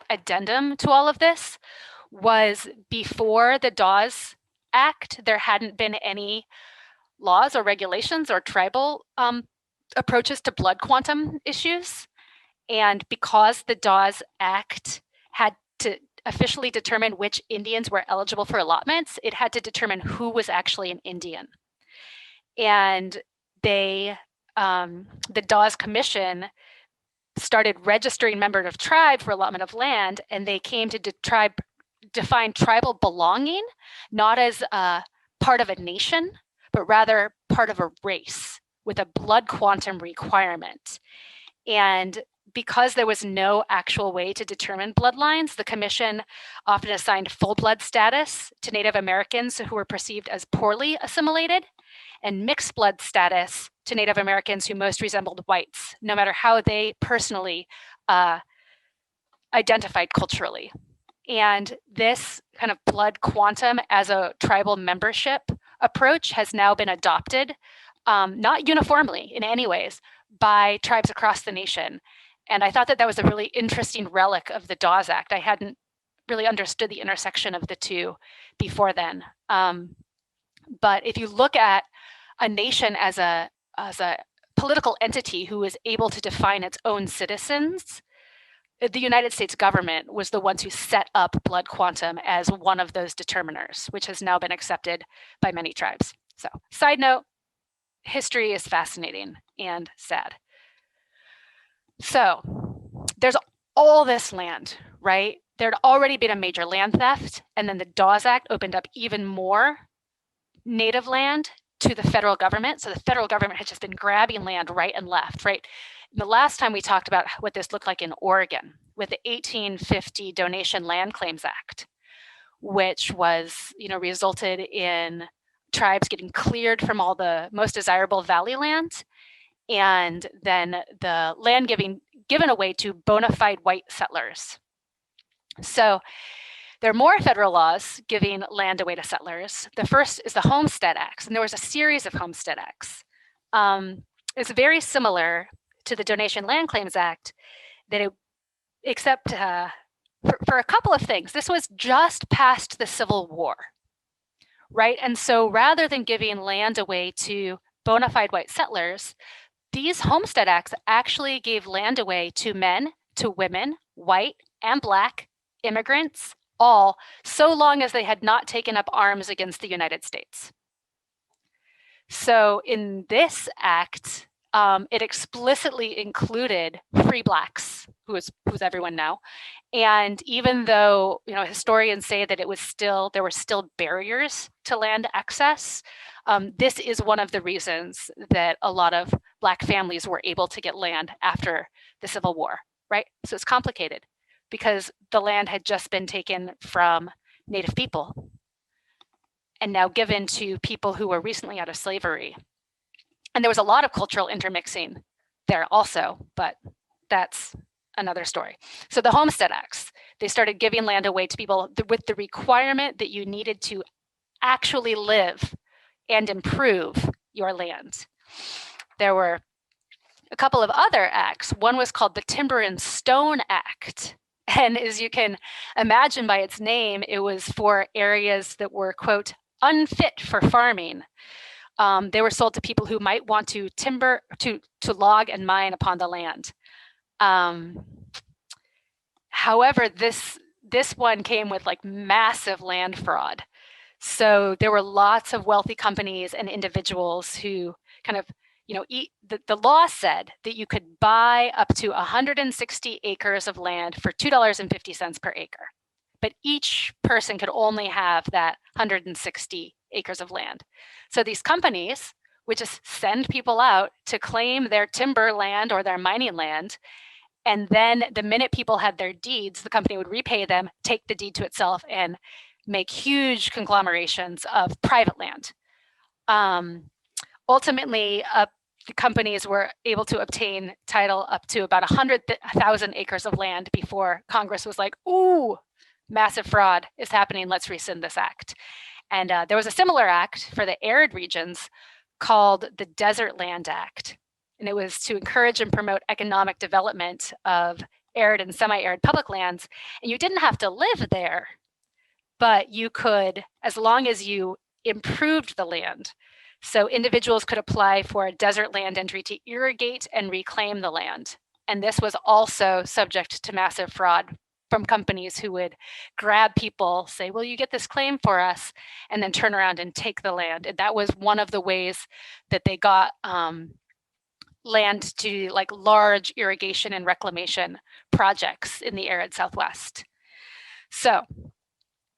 [SPEAKER 2] addendum to all of this, was before the Dawes Act, there hadn't been any laws or regulations or tribal approaches to blood quantum issues. And because the Dawes Act had to officially determine which Indians were eligible for allotments, it had to determine who was actually an Indian. And the Dawes Commission started registering members of tribe for allotment of land, and they came to define tribal belonging not as part of a nation, but rather part of a race with a blood quantum requirement. And because there was no actual way to determine bloodlines, the commission often assigned full blood status to Native Americans who were perceived as poorly assimilated, and mixed blood status to Native Americans who most resembled whites, no matter how they personally identified culturally. And this kind of blood quantum as a tribal membership approach has now been adopted, not uniformly in any ways, by tribes across the nation. And I thought that was a really interesting relic of the Dawes Act. I hadn't really understood the intersection of the two before then. But if you look at a nation as a political entity who is able to define its own citizens, the United States government was the ones who set up blood quantum as one of those determiners, which has now been accepted by many tribes. So, side note, history is fascinating and sad. So there's all this land, right? There had already been a major land theft, and then the Dawes Act opened up even more native land to the federal government. So the federal government has just been grabbing land right and left, right? The last time we talked about what this looked like in Oregon with the 1850 Donation Land Claims Act, which was, resulted in tribes getting cleared from all the most desirable valley land, and then the land given away to bona fide white settlers. So there are more federal laws giving land away to settlers. The first is the Homestead Acts, and there was a series of Homestead Acts. It's very similar to the Donation Land Claims Act, except for a couple of things. This was just past the Civil War, right? And so rather than giving land away to bona fide white settlers, these Homestead Acts actually gave land away to men, to women, white and Black, immigrants, all, so long as they had not taken up arms against the United States. So in this act, it explicitly included free Blacks, who's everyone now. And even though historians say that there were still barriers to land access, this is one of the reasons that a lot of Black families were able to get land after the Civil War, right? So it's complicated because the land had just been taken from Native people and now given to people who were recently out of slavery. And there was a lot of cultural intermixing there also, but that's another story. So the Homestead Acts, they started giving land away to people with the requirement that you needed to actually live and improve your land. There were a couple of other acts. One was called the Timber and Stone Act. And as you can imagine by its name, it was for areas that were, quote, unfit for farming. They were sold to people who might want to log and mine upon the land. However, this one came with like massive land fraud. So there were lots of wealthy companies and individuals who kind of, the law said that you could buy up to 160 acres of land for $2.50 per acre. But each person could only have that 160 acres of land. So these companies would just send people out to claim their timber land or their mining land. And then the minute people had their deeds, the company would repay them, take the deed to itself, and make huge conglomerations of private land. Ultimately, the companies were able to obtain title up to about 100,000 acres of land before Congress was like, ooh, massive fraud is happening, let's rescind this act. And there was a similar act for the arid regions called the Desert Land Act. And it was to encourage and promote economic development of arid and semi-arid public lands. And you didn't have to live there, but you could, as long as you improved the land. So individuals could apply for a desert land entry to irrigate and reclaim the land. And this was also subject to massive fraud from companies who would grab people, say, well, you get this claim for us, and then turn around and take the land. And that was one of the ways that they got land to like large irrigation and reclamation projects in the arid Southwest. So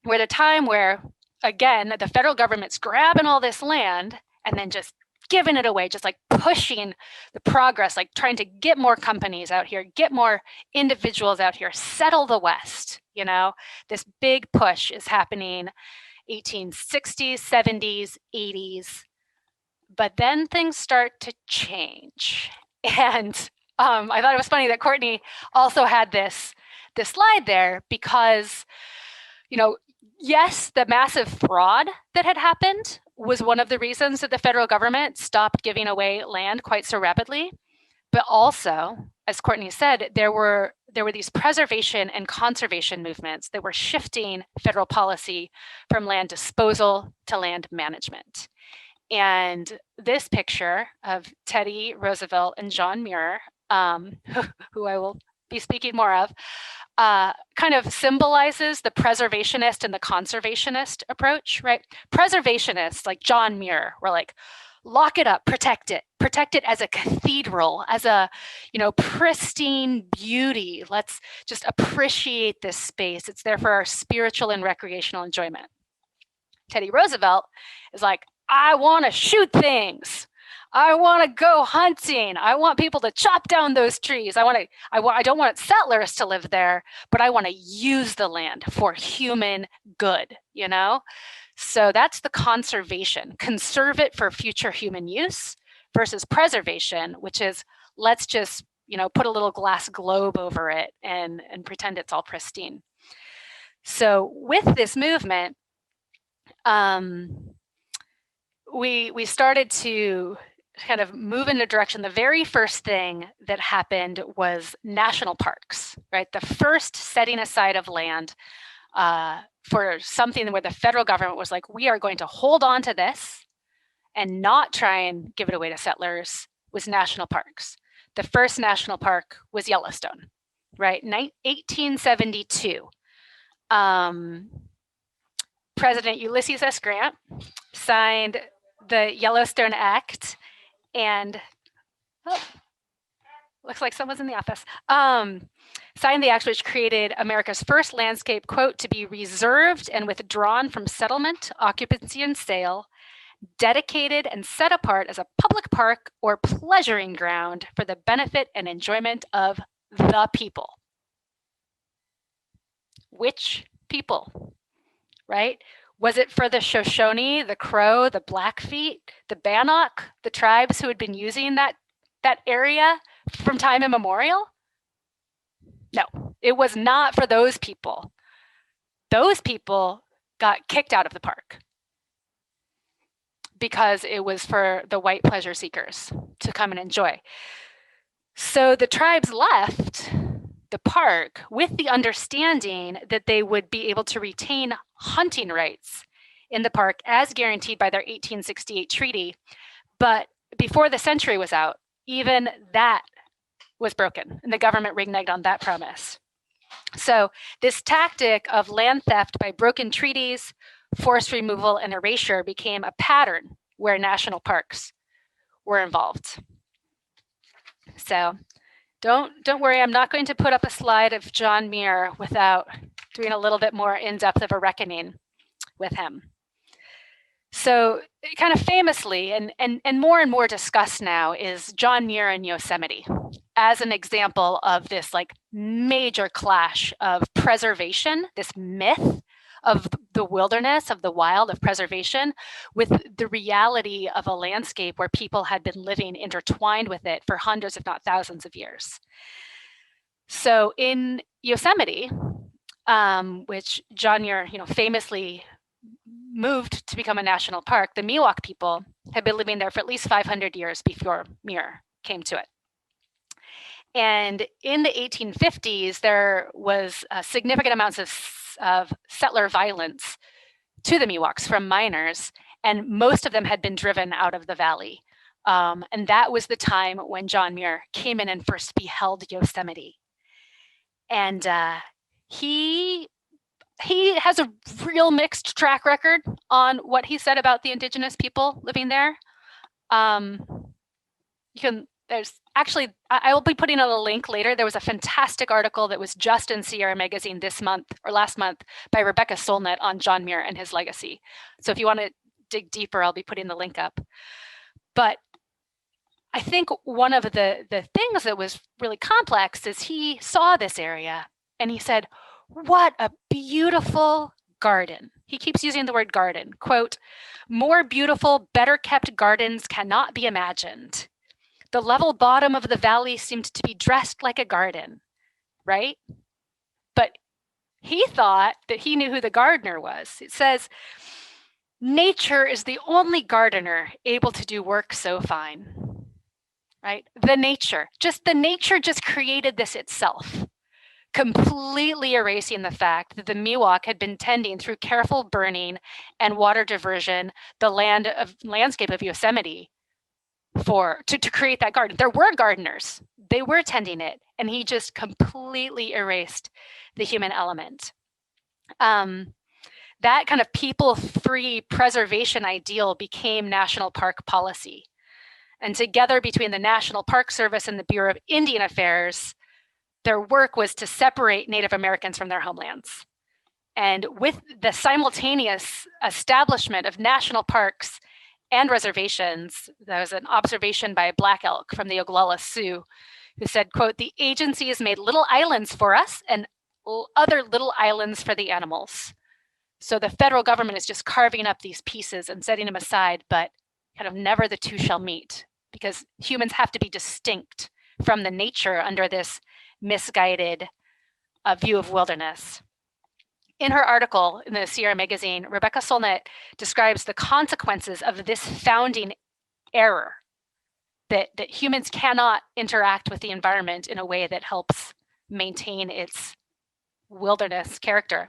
[SPEAKER 2] we're at a time where, again, the federal government's grabbing all this land and then just giving it away, just like pushing the progress, like trying to get more companies out here, get more individuals out here, settle the West. This big push is happening 1860s, 70s, 80s. But then things start to change. And I thought it was funny that Courtney also had this slide there because, yes, the massive fraud that had happened was one of the reasons that the federal government stopped giving away land quite so rapidly. But also, as Courtney said, there were these preservation and conservation movements that were shifting federal policy from land disposal to land management. And this picture of Teddy Roosevelt and John Muir, who I will be speaking more of, kind of symbolizes the preservationist and the conservationist approach, right? Preservationists like John Muir were like, lock it up, protect it as a cathedral, as a, pristine beauty. Let's just appreciate this space. It's there for our spiritual and recreational enjoyment. Teddy Roosevelt is like, I want to shoot things. I want to go hunting. I want people to chop down those trees. I don't want settlers to live there, but I want to use the land for human good, you know? So that's the conservation. Conserve it for future human use versus preservation, which is let's just, put a little glass globe over it and pretend it's all pristine. So with this movement, we started to kind of move in a direction. The very first thing that happened was national parks, right? The first setting aside of land for something where the federal government was like, we are going to hold on to this and not try and give it away to settlers, was national parks. The first national park was Yellowstone, right? 1872. President Ulysses S. Grant signed the Yellowstone Act, and looks like someone's in the office. Signed the act which created America's first landscape, quote, to be reserved and withdrawn from settlement, occupancy, and sale, dedicated and set apart as a public park or pleasuring ground for the benefit and enjoyment of the people. Which people, right? Was it for the Shoshone, the Crow, the Blackfeet, the Bannock, the tribes who had been using that area from time immemorial? No, it was not for those people. Those people got kicked out of the park because it was for the white pleasure seekers to come and enjoy. So the tribes left the park with the understanding that they would be able to retain hunting rights in the park as guaranteed by their 1868 treaty. But before the century was out, even that was broken, and the government reneged on that promise. So this tactic of land theft by broken treaties, forced removal, and erasure became a pattern where national parks were involved. So don't worry, I'm not going to put up a slide of John Muir without doing a little bit more in-depth of a reckoning with him. So kind of famously and more discussed now is John Muir and Yosemite as an example of this like major clash of preservation, this myth of the wilderness, of the wild, of preservation, with the reality of a landscape where people had been living intertwined with it for hundreds, if not thousands of years. So in Yosemite, which John Muir, famously moved to become a national park, the Miwok people had been living there for at least 500 years before Muir came to it. And in the 1850s, there was significant amounts of settler violence to the Miwoks from miners, and most of them had been driven out of the valley. And that was the time when John Muir came in and first beheld Yosemite. And he has a real mixed track record on what he said about the indigenous people living there. There's actually, I will be putting on a link later. There was a fantastic article that was just in Sierra Magazine this month or last month by Rebecca Solnit on John Muir and his legacy. So if you want to dig deeper, I'll be putting the link up. But I think one of the things that was really complex is he saw this area and he said, what a beautiful garden. He keeps using the word garden. Quote, more beautiful, better kept gardens cannot be imagined. The level bottom of the valley seemed to be dressed like a garden, right? But he thought that he knew who the gardener was. It says, nature is the only gardener able to do work so fine, right? The nature just created this itself, completely erasing the fact that the Miwok had been tending through careful burning and water diversion the landscape of Yosemite to create that garden. There were gardeners, they were tending it, and he just completely erased the human element. That kind of people-free preservation ideal became national park policy. And together between the National Park Service and the Bureau of Indian Affairs, their work was to separate Native Americans from their homelands. And with the simultaneous establishment of national parks and reservations. There was an observation by Black Elk from the Oglala Sioux who said, quote, "The agency has made little islands for us and other little islands for the animals." So the federal government is just carving up these pieces and setting them aside, but kind of never the two shall meet, because humans have to be distinct from the nature under this misguided view of wilderness. In her article in the Sierra magazine, Rebecca Solnit describes the consequences of this founding error, that humans cannot interact with the environment in a way that helps maintain its wilderness character.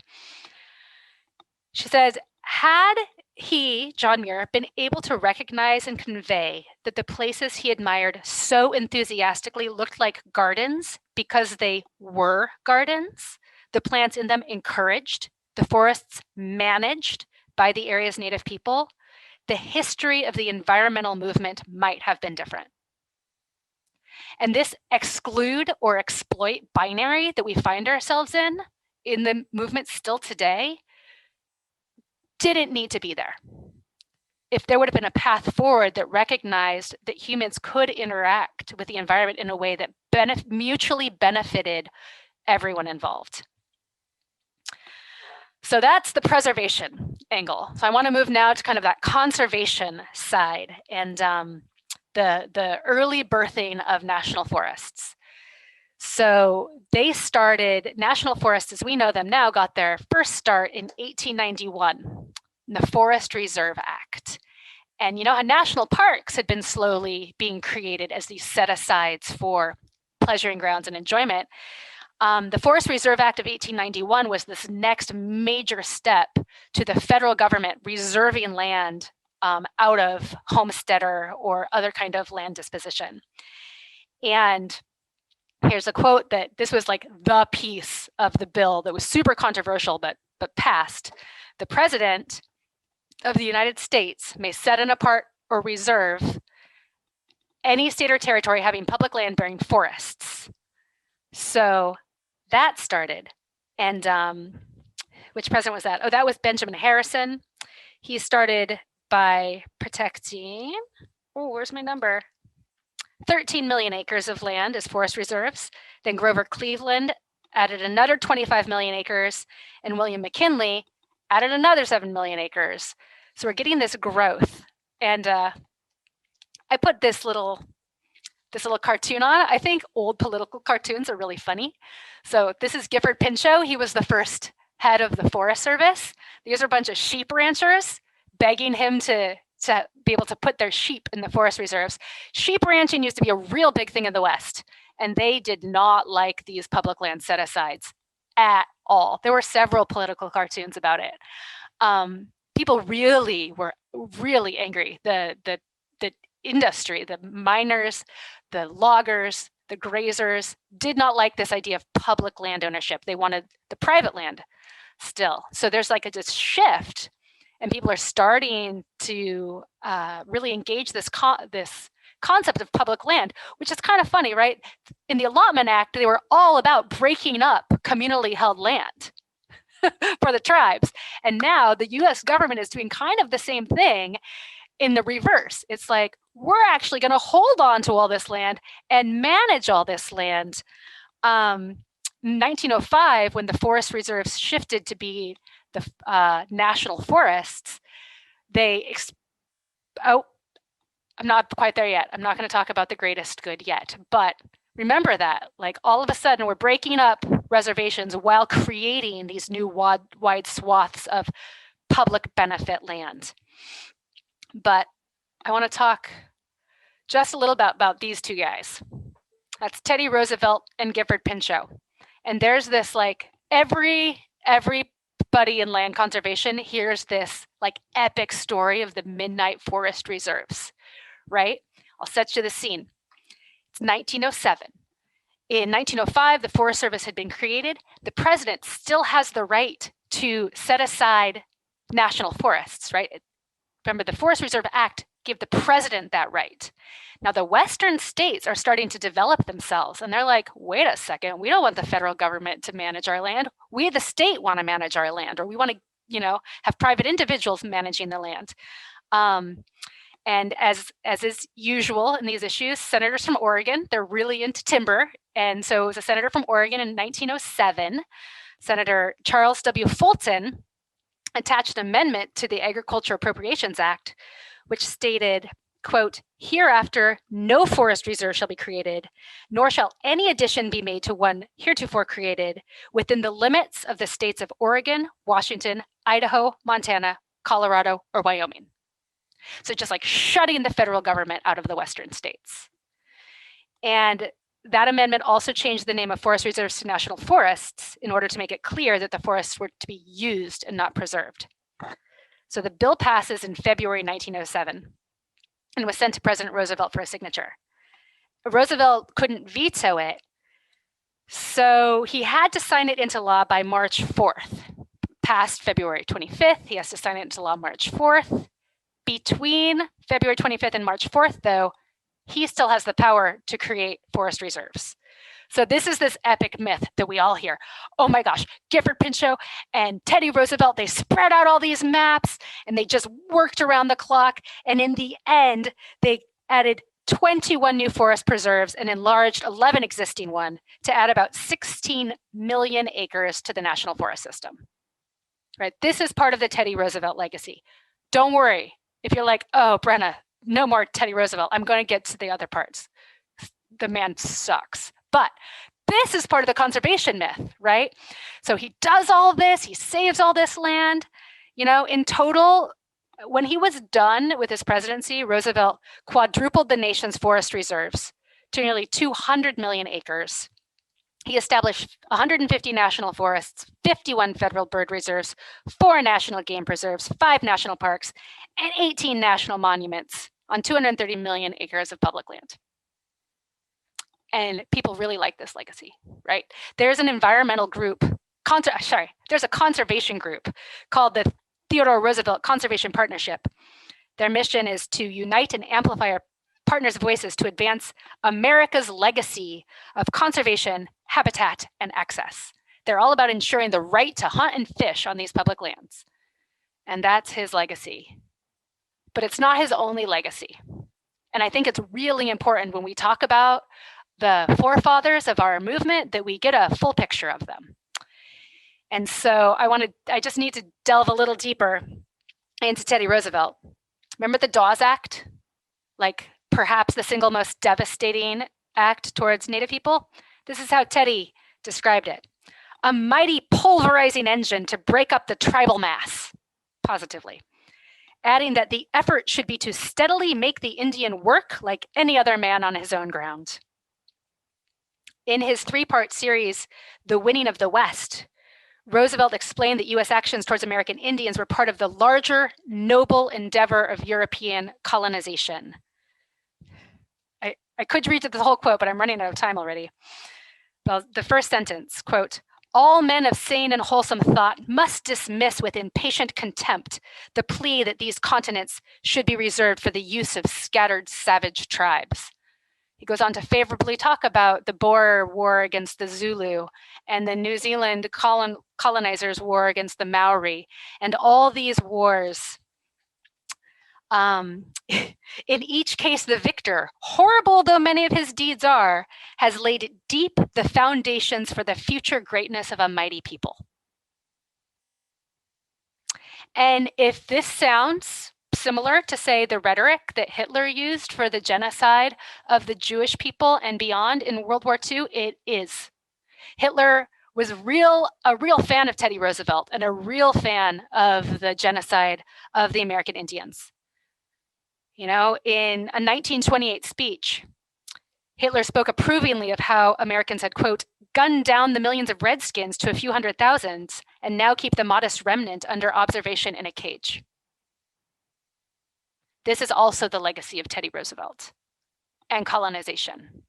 [SPEAKER 2] She says, had he, John Muir, been able to recognize and convey that the places he admired so enthusiastically looked like gardens because they were gardens, the plants in them encouraged, the forests managed by the area's native people, the history of the environmental movement might have been different. And this exclude or exploit binary that we find ourselves in the movement still today, didn't need to be there. If there would have been a path forward that recognized that humans could interact with the environment in a way that mutually benefited everyone involved. So that's the preservation angle. So I want to move now to kind of that conservation side and the early birthing of national forests. So they started, national forests as we know them now got their first start in 1891, in the Forest Reserve Act. And you know how national parks had been slowly being created as these set-asides for pleasuring grounds and enjoyment. The Forest Reserve Act of 1891 was this next major step to the federal government reserving land out of homesteader or other kind of land disposition. And here's a quote that this was like the piece of the bill that was super controversial, but passed. The president of the United States may set and apart or reserve any state or territory having public land bearing forests. So that started. And which president was that? Oh, that was Benjamin Harrison. He started by protecting, oh, where's my number? 13 million acres of land as forest reserves. Then Grover Cleveland added another 25 million acres, and William McKinley added another 7 million acres. So we're getting this growth. And I put this little cartoon on. I think old political cartoons are really funny. So this is Gifford Pinchot. He was the first head of the Forest Service. These are a bunch of sheep ranchers begging him to be able to put their sheep in the forest reserves. Sheep ranching used to be a real big thing in the West, and they did not like these public land set-asides at all. There were several political cartoons about it. People really were really angry. The industry, the miners, the loggers, the grazers did not like this idea of public land ownership. They wanted the private land still. So there's like this shift, and people are starting to really engage this concept of public land, which is kind of funny, right? In the Allotment Act, they were all about breaking up communally held land for the tribes. And now the US government is doing kind of the same thing in the reverse. It's like, we're actually going to hold on to all this land and manage all this land. In 1905, when the forest reserves shifted to be the national forests, I'm not quite there yet. I'm not going to talk about the greatest good yet, but remember that, like, all of a sudden we're breaking up reservations while creating these new wide swaths of public benefit land. But I want to talk just a little about these two guys. That's Teddy Roosevelt and Gifford Pinchot. And there's this, like, everybody in land conservation hears this like epic story of the midnight forest reserves, right? I'll set you the scene. It's 1907. In 1905, the Forest Service had been created. The president still has the right to set aside national forests, right? Remember, the Forest Reserve Act gave the president that right. Now, the Western states are starting to develop themselves, and they're like, wait a second, we don't want the federal government to manage our land. We, the state, want to manage our land, or we want to, have private individuals managing the land. And as is usual in these issues, senators from Oregon, they're really into timber. And so it was a senator from Oregon in 1907, Senator Charles W. Fulton, attached an amendment to the Agriculture Appropriations Act, which stated, quote, hereafter no forest reserve shall be created, nor shall any addition be made to one heretofore created within the limits of the states of Oregon, Washington, Idaho, Montana, Colorado, or Wyoming. So just like shutting the federal government out of the Western states. And that amendment also changed the name of forest reserves to national forests in order to make it clear that the forests were to be used and not preserved. So the bill passes in February 1907 and was sent to President Roosevelt for a signature. Roosevelt couldn't veto it, so he had to sign it into law by March 4th. Past February 25th, he has to sign it into law March 4th. Between February 25th and March 4th, though, he still has the power to create forest reserves. So this is this epic myth that we all hear. Oh my gosh, Gifford Pinchot and Teddy Roosevelt, they spread out all these maps and they just worked around the clock. And in the end, they added 21 new forest preserves and enlarged 11 existing ones to add about 16 million acres to the national forest system. Right? This is part of the Teddy Roosevelt legacy. Don't worry if you're like, oh, Brenna, no more Teddy Roosevelt. I'm going to get to the other parts. The man sucks. But this is part of the conservation myth, right? So he does all this, he saves all this land. You know, in total, when he was done with his presidency, Roosevelt quadrupled the nation's forest reserves to nearly 200 million acres. He established 150 national forests, 51 federal bird reserves, 4 national game preserves, 5 national parks, and 18 national monuments on 230 million acres of public land. And people really like this legacy, right? There's an environmental group, there's a conservation group called the Theodore Roosevelt Conservation Partnership. Their mission is to unite and amplify our partners' voices to advance America's legacy of conservation, habitat, and access. They're all about ensuring the right to hunt and fish on these public lands. And that's his legacy. But it's not his only legacy. And I think it's really important when we talk about the forefathers of our movement that we get a full picture of them. And so I just need to delve a little deeper into Teddy Roosevelt. Remember the Dawes Act? Like perhaps the single most devastating act towards Native people? This is how Teddy described it. A mighty pulverizing engine to break up the tribal mass, positively. Adding that the effort should be to steadily make the Indian work like any other man on his own ground. In his 3-part series, The Winning of the West, Roosevelt explained that U.S. actions towards American Indians were part of the larger, noble endeavor of European colonization. I could read the whole quote, but I'm running out of time already. Well, the first sentence, quote, all men of sane and wholesome thought must dismiss with impatient contempt the plea that these continents should be reserved for the use of scattered savage tribes. He goes on to favorably talk about the Boer War against the Zulu and the New Zealand colonizers' war against the Maori, and all these wars. In each case, the victor, horrible though many of his deeds are, has laid deep the foundations for the future greatness of a mighty people. And if this sounds similar to, say, the rhetoric that Hitler used for the genocide of the Jewish people and beyond in World War II, it is. Hitler was a real fan of Teddy Roosevelt and a real fan of the genocide of the American Indians. You know, in a 1928 speech, Hitler spoke approvingly of how Americans had, quote, gunned down the millions of Redskins to a few 100,000 and now keep the modest remnant under observation in a cage. This is also the legacy of Teddy Roosevelt and colonization,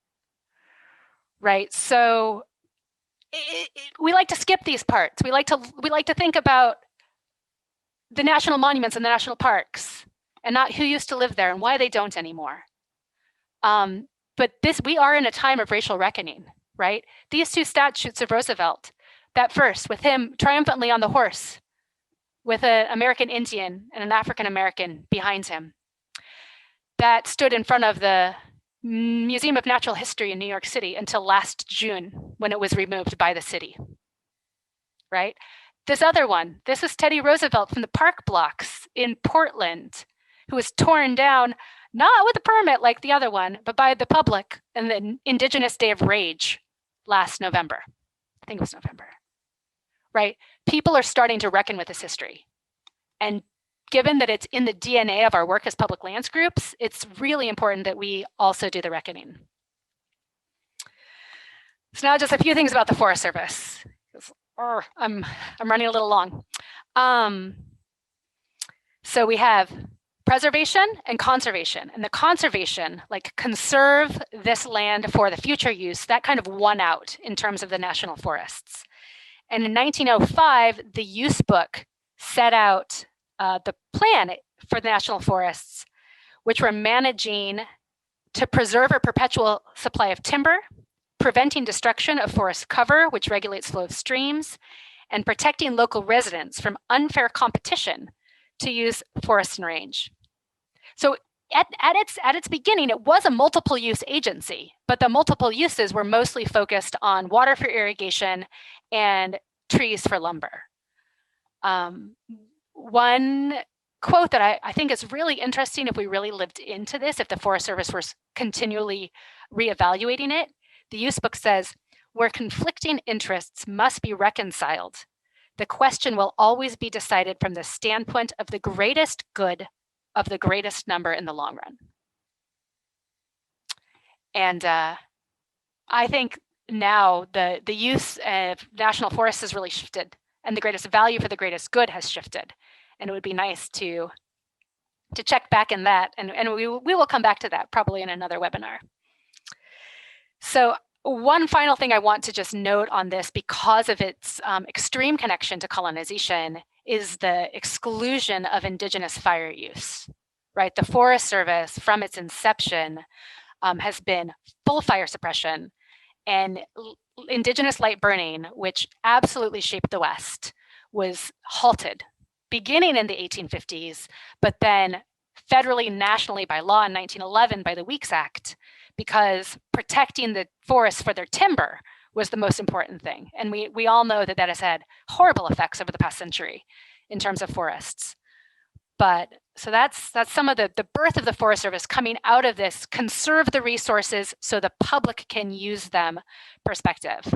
[SPEAKER 2] right? So we like to skip these parts. We like to think about the national monuments and the national parks and not who used to live there and why they don't anymore. But we are in a time of racial reckoning, right? These 2 statutes of Roosevelt, that first with him triumphantly on the horse with an American Indian and an African American behind him. that stood in front of the Museum of Natural History in New York City until last June, when it was removed by the city, right? This other one, this was Teddy Roosevelt from the park blocks in Portland, who was torn down, not with a permit like the other one, but by the public in the Indigenous Day of Rage last November. I think it was November, right? People are starting to reckon with this history. And given that it's in the DNA of our work as public lands groups, it's really important that we also do the reckoning. So now just a few things about the Forest Service. I'm running a little long. So we have preservation and conservation. And the conservation, like conserve this land for the future use, that kind of won out in terms of the national forests. And in 1905, the use book set out the plan for the national forests, which were managing to preserve a perpetual supply of timber, preventing destruction of forest cover, which regulates flow of streams, and protecting local residents from unfair competition to use forest and range. So at its beginning, it was a multiple use agency, but the multiple uses were mostly focused on water for irrigation and trees for lumber. One quote that I think is really interesting if we really lived into this, if the Forest Service was continually reevaluating it, the use book says, where conflicting interests must be reconciled, the question will always be decided from the standpoint of the greatest good of the greatest number in the long run. And I think now the use of national forests has really shifted, and the greatest value for the greatest good has shifted. And it would be nice to check back in that, and we will come back to that probably in another webinar. So one final thing I want to just note on this, because of its extreme connection to colonization, is the exclusion of indigenous fire use, right? The Forest Service, from its inception, has been full fire suppression, and indigenous light burning, which absolutely shaped the West, was halted, beginning in the 1850s, but then federally, nationally by law in 1911 by the Dawes Act, because protecting the forests for their timber was the most important thing. And we all know that that has had horrible effects over the past century in terms of forests. But so that's some of the birth of the Forest Service coming out of this conserve the resources so the public can use them perspective.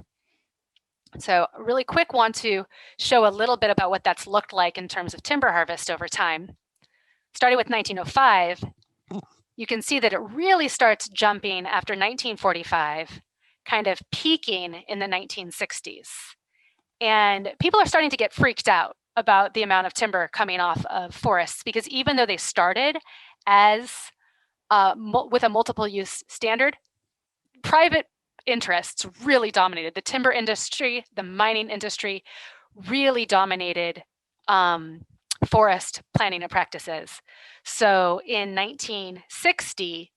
[SPEAKER 2] So really quick, want to show a little bit about what that's looked like in terms of timber harvest over time. Starting with 1905, you can see that it really starts jumping after 1945, kind of peaking in the 1960s. And people are starting to get freaked out about the amount of timber coming off of forests, because even though they started as with a multiple use standard, private interests really dominated. The timber industry, the mining industry really dominated forest planning and practices. So in 1960,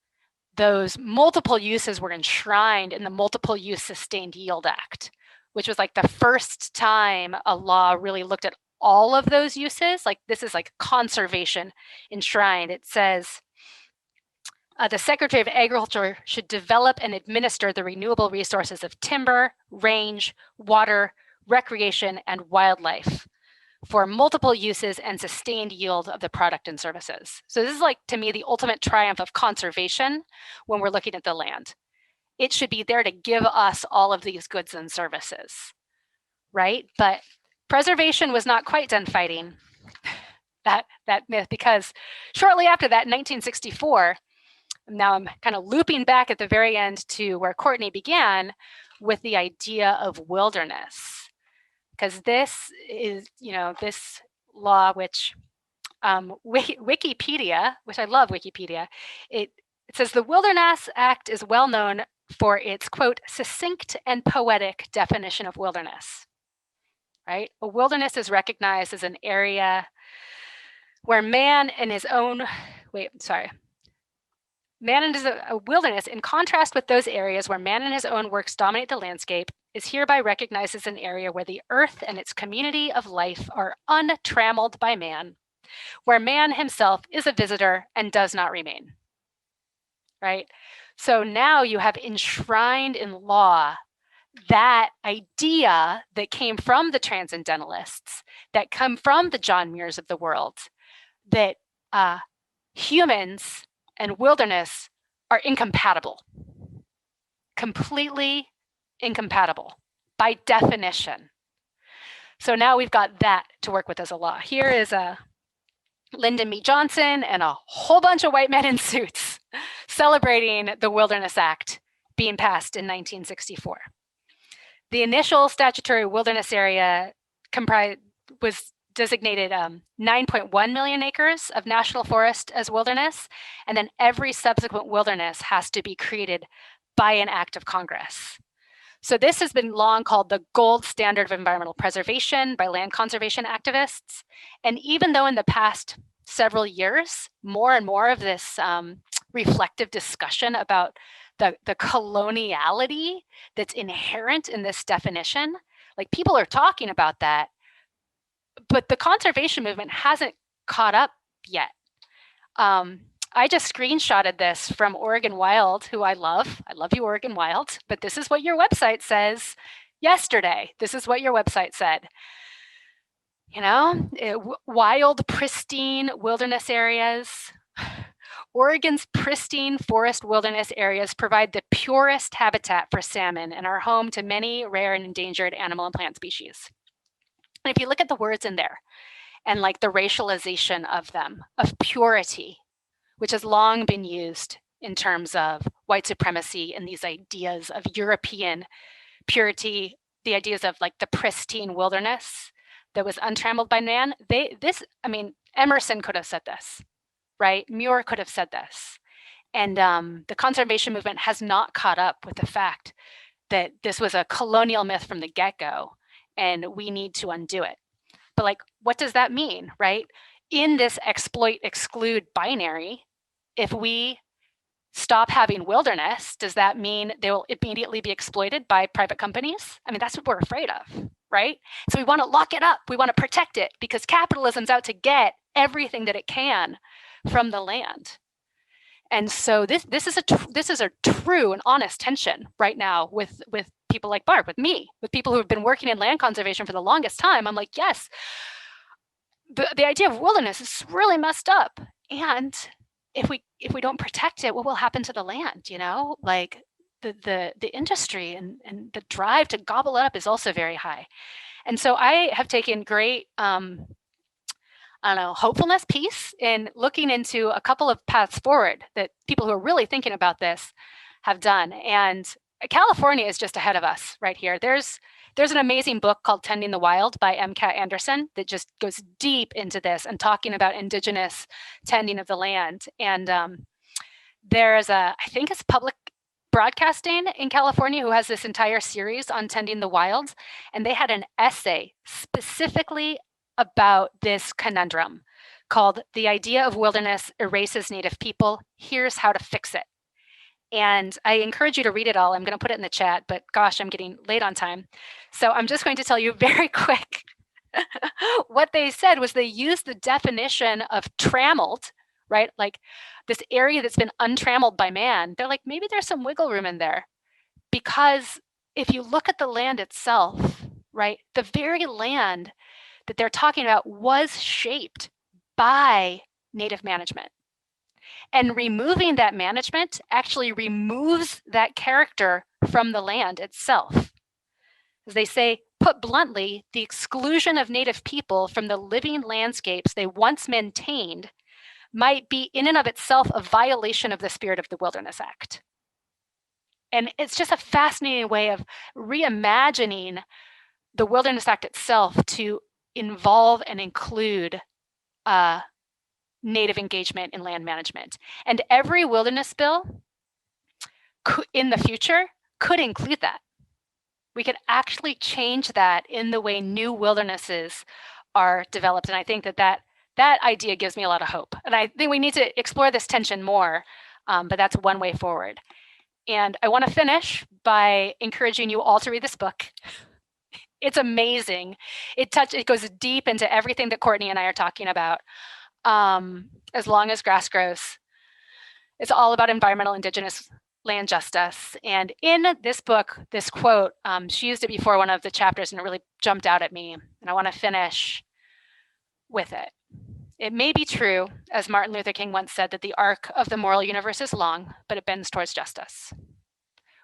[SPEAKER 2] those multiple uses were enshrined in the Multiple Use Sustained Yield Act, which was like the first time a law really looked at all of those uses. Like this is like conservation enshrined. It says, the Secretary of Agriculture should develop and administer the renewable resources of timber, range, water, recreation, and wildlife for multiple uses and sustained yield of the product and services. So this is like, to me, the ultimate triumph of conservation when we're looking at the land. It should be there to give us all of these goods and services, right? But preservation was not quite done fighting that myth, because shortly after that, in 1964, now I'm kind of looping back at the very end to where Courtney began with the idea of wilderness. Because this is, this law, which Wikipedia, which I love Wikipedia, it says the Wilderness Act is well known for its, quote, succinct and poetic definition of wilderness, right? A wilderness is recognized as an area where man in his own, man is a wilderness, in contrast with those areas where man and his own works dominate the landscape, is hereby recognized as an area where the earth and its community of life are untrammeled by man, where man himself is a visitor and does not remain. right? So now you have enshrined in law that idea that came from the transcendentalists, that come from the John Muirs of the world, that humans and wilderness are incompatible, completely incompatible by definition. So now we've got that to work with as a law. Here is Lyndon B. Johnson and a whole bunch of white men in suits celebrating the Wilderness Act being passed in 1964. The initial statutory wilderness area was designated 9.1 million acres of national forest as wilderness, and then every subsequent wilderness has to be created by an act of Congress. So this has been long called the gold standard of environmental preservation by land conservation activists. And even though in the past several years, more and more of this reflective discussion about the coloniality that's inherent in this definition, like people are talking about that, but the conservation movement hasn't caught up yet. I just screenshotted this from Oregon Wild, who I love. I love you, Oregon Wild, but this is what your website says yesterday. This is what your website said. You know, wild, pristine wilderness areas. Oregon's pristine forest wilderness areas provide the purest habitat for salmon and are home to many rare and endangered animal and plant species. And if you look at the words in there and like the racialization of them, of purity, which has long been used in terms of white supremacy and these ideas of European purity, the ideas of like the pristine wilderness that was untrammeled by man. Emerson could have said this, right? Muir could have said this. And the conservation movement has not caught up with the fact that this was a colonial myth from the get-go, and we need to undo it. But like, what does that mean, right? In this exploit exclude binary, if we stop having wilderness, does that mean they will immediately be exploited by private companies? I mean, that's what we're afraid of, right? So we want to lock it up. We want to protect it because capitalism's out to get everything that it can from the land. And so this is a true and honest tension right now with people like Barb, with me, with people who have been working in land conservation for the longest time. I'm like, yes, the idea of wilderness is really messed up. And if we don't protect it, what will happen to the land? You know, like the industry and the drive to gobble it up is also very high. And so I have taken great hopefulness piece in looking into a couple of paths forward that people who are really thinking about this have done. And California is just ahead of us right here. There's an amazing book called Tending the Wild by M. Cat Anderson that just goes deep into this and talking about indigenous tending of the land. And there's I think it's Public Broadcasting in California who has this entire series on tending the wild. And they had an essay specifically about this conundrum called The Idea of Wilderness Erases Native People. Here's how to fix it. And I encourage you to read it all. I'm going to put it in the chat, but gosh, I'm getting late on time. So I'm just going to tell you very quick. What they said was they used the definition of trammeled, right? Like this area that's been untrammeled by man. They're like, maybe there's some wiggle room in there. Because if you look at the land itself, right, the very land that they're talking about was shaped by native management. And removing that management actually removes that character from the land itself. As they say, put bluntly, the exclusion of native people from the living landscapes they once maintained might be in and of itself a violation of the spirit of the Wilderness Act. And it's just a fascinating way of reimagining the Wilderness Act itself to involve and include native engagement in land management. And every wilderness bill in the future could include that. We could actually change that in the way new wildernesses are developed. And I think that idea gives me a lot of hope. And I think we need to explore this tension more, but that's one way forward. And I want to finish by encouraging you all to read this book. It's amazing. It goes deep into everything that Courtney and I are talking about. As long as grass grows. It's all about environmental indigenous land justice. And in this book, this quote, she used it before one of the chapters and it really jumped out at me. And I want to finish with it. It may be true, as Martin Luther King once said, that the arc of the moral universe is long, but it bends towards justice.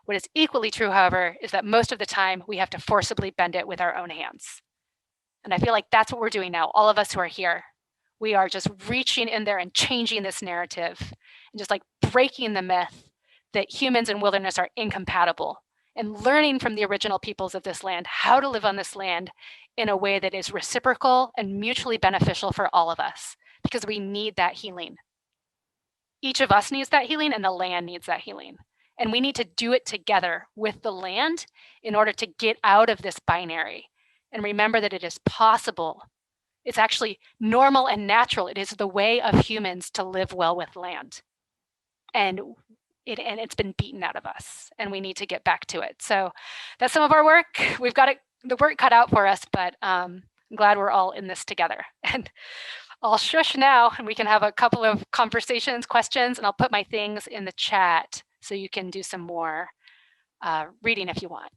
[SPEAKER 2] What is equally true, however, is that most of the time we have to forcibly bend it with our own hands. And I feel like that's what we're doing now. All of us who are here, we are just reaching in there and changing this narrative and just like breaking the myth that humans and wilderness are incompatible and learning from the original peoples of this land how to live on this land in a way that is reciprocal and mutually beneficial for all of us, because we need that healing. Each of us needs that healing and the land needs that healing. And we need to do it together with the land in order to get out of this binary and remember that it is possible. It's actually normal and natural. It is the way of humans to live well with land. And it's been beaten out of us, and we need to get back to it. So that's some of our work. We've got the work cut out for us, but I'm glad we're all in this together. And I'll shush now, and we can have a couple of conversations, questions, and I'll put my things in the chat so you can do some more reading if you want.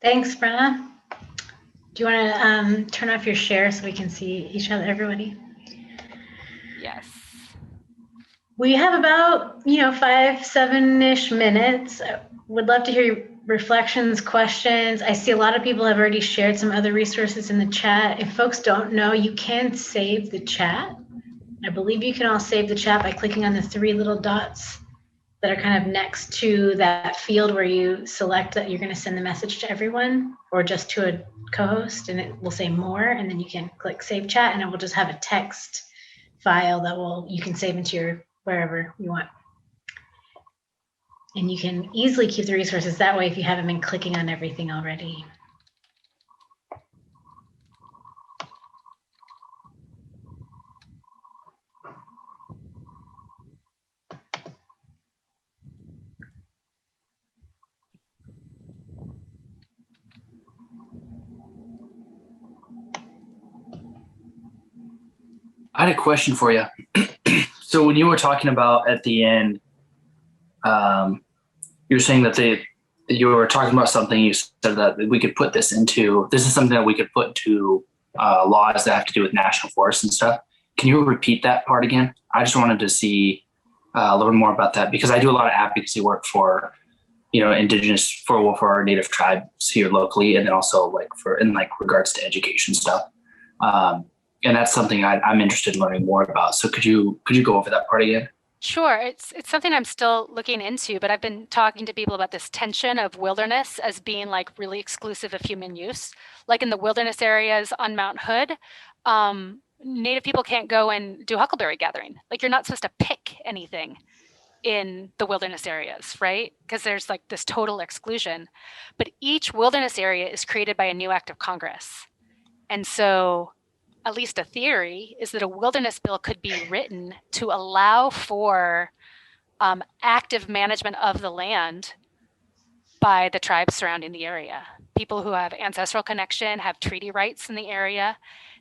[SPEAKER 1] Thanks, Brenna. Do you want to turn off your share so we can see each other, everybody?
[SPEAKER 2] Yes.
[SPEAKER 1] We have about 5-7-ish minutes. Would love to hear your reflections, questions. I see a lot of people have already shared some other resources in the chat. If folks don't know, you can save the chat. I believe you can all save the chat by clicking on the 3 little dots that are kind of next to that field where you select that you're going to send the message to everyone or just to a co-host, and it will say more, and then you can click save chat and it will just have a text file that you can save into your wherever you want. And you can easily keep the resources that way if you haven't been clicking on everything already.
[SPEAKER 3] I had a question for you. So when you were talking about at the end, you were saying that you were talking about something. You said that we could put this is something that we could put to laws that have to do with national forests and stuff. Can you repeat that part again? I just wanted to see a little more about that, because I do a lot of advocacy work for, indigenous for our native tribes here locally, and then also in regards to education stuff. And that's something I'm interested in learning more about. So could you go over that part again?
[SPEAKER 2] Sure. It's something I'm still looking into, but I've been talking to people about this tension of wilderness as being really exclusive of human use. Like in the wilderness areas on Mount Hood, Native people can't go and do huckleberry gathering. You're not supposed to pick anything in the wilderness areas, right? Because there's this total exclusion. But each wilderness area is created by a new act of Congress. And so at least a theory is that a wilderness bill could be written to allow for active management of the land by the tribes surrounding the area. People who have ancestral connection, have treaty rights in the area,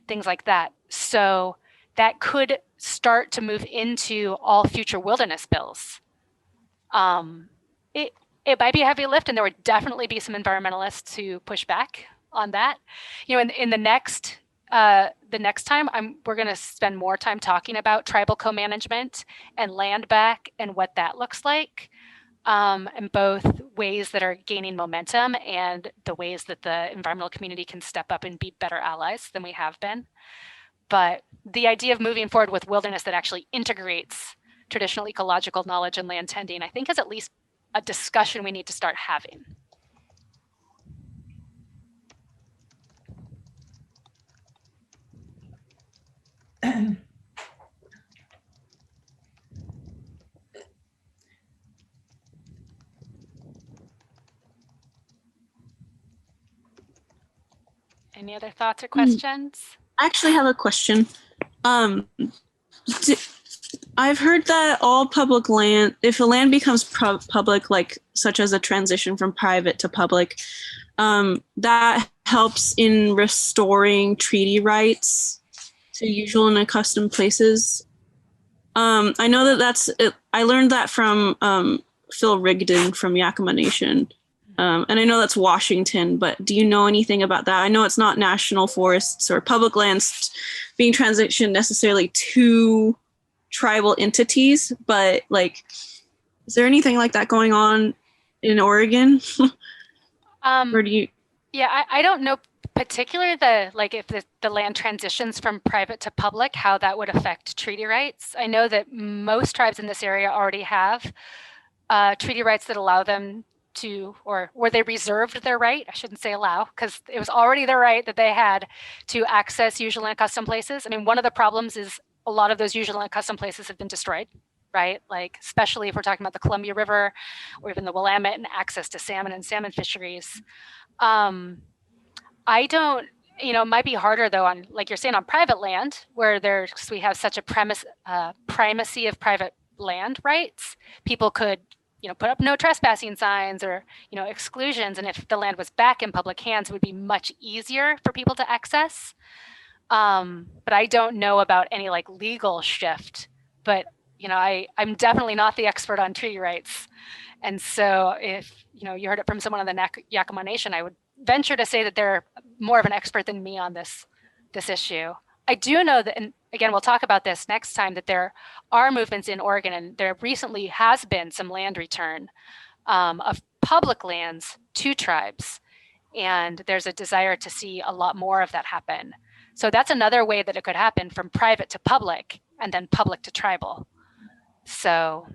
[SPEAKER 2] things like that. So that could start to move into all future wilderness bills. It might be a heavy lift, and there would definitely be some environmentalists who push back on that. In the next time, we're going to spend more time talking about tribal co-management and land back and what that looks like, and both ways that are gaining momentum and the ways that the environmental community can step up and be better allies than we have been. But the idea of moving forward with wilderness that actually integrates traditional ecological knowledge and land tending, I think is at least a discussion we need to start having. Any other thoughts or questions?
[SPEAKER 4] I actually have a question. I've heard that all public land, if a land becomes public, such as a transition from private to public, that helps in restoring treaty rights to usual and accustomed places. I know that's it. I learned that from Phil Rigdon from Yakima Nation. And I know that's Washington, but do you know anything about that? I know it's not national forests or public lands being transitioned necessarily to tribal entities, but like, is there anything like that going on in Oregon? Or do you?
[SPEAKER 2] Yeah, I don't know particularly if the land transitions from private to public, how that would affect treaty rights. I know that most tribes in this area already have treaty rights that allow them to, or where they reserved their right, I shouldn't say allow, because it was already their right that they had to access usual and custom places. I mean, one of the problems is a lot of those usual and custom places have been destroyed, right? Like, especially if we're talking about the Columbia River or even the Willamette and access to salmon and salmon fisheries. I don't, it might be harder though on, like you're saying, on private land where we have such a primacy of private land rights. People could put up no trespassing signs or, exclusions. And if the land was back in public hands, it would be much easier for people to access. But I don't know about any like legal shift, but, I'm definitely not the expert on treaty rights. And so if, you heard it from someone on the Yakima Nation, I would venture to say that they're more of an expert than me on this issue. I do know that, and again, we'll talk about this next time, that there are movements in Oregon, and there recently has been some land return of public lands to tribes. And there's a desire to see a lot more of that happen. So that's another way that it could happen, from private to public and then public to tribal. So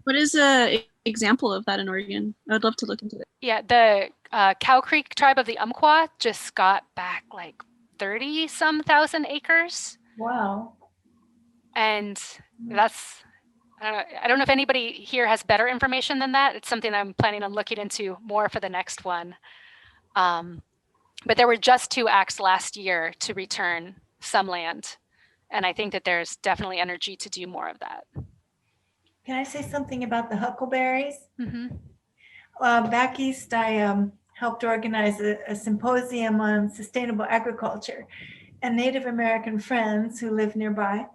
[SPEAKER 4] what is an example of that in Oregon? I'd love to look into it.
[SPEAKER 2] Yeah, the Cow Creek tribe of the Umpqua just got back like 30-some thousand acres.
[SPEAKER 5] Wow.
[SPEAKER 2] And that's, I don't know if anybody here has better information than that. It's something I'm planning on looking into more for the next one. But there were just 2 acts last year to return some land. And I think that there's definitely energy to do more of that.
[SPEAKER 5] Can I say something about the huckleberries?
[SPEAKER 2] Mm-hmm.
[SPEAKER 5] Back east, I helped organize a symposium on sustainable agriculture, and Native American friends who live nearby,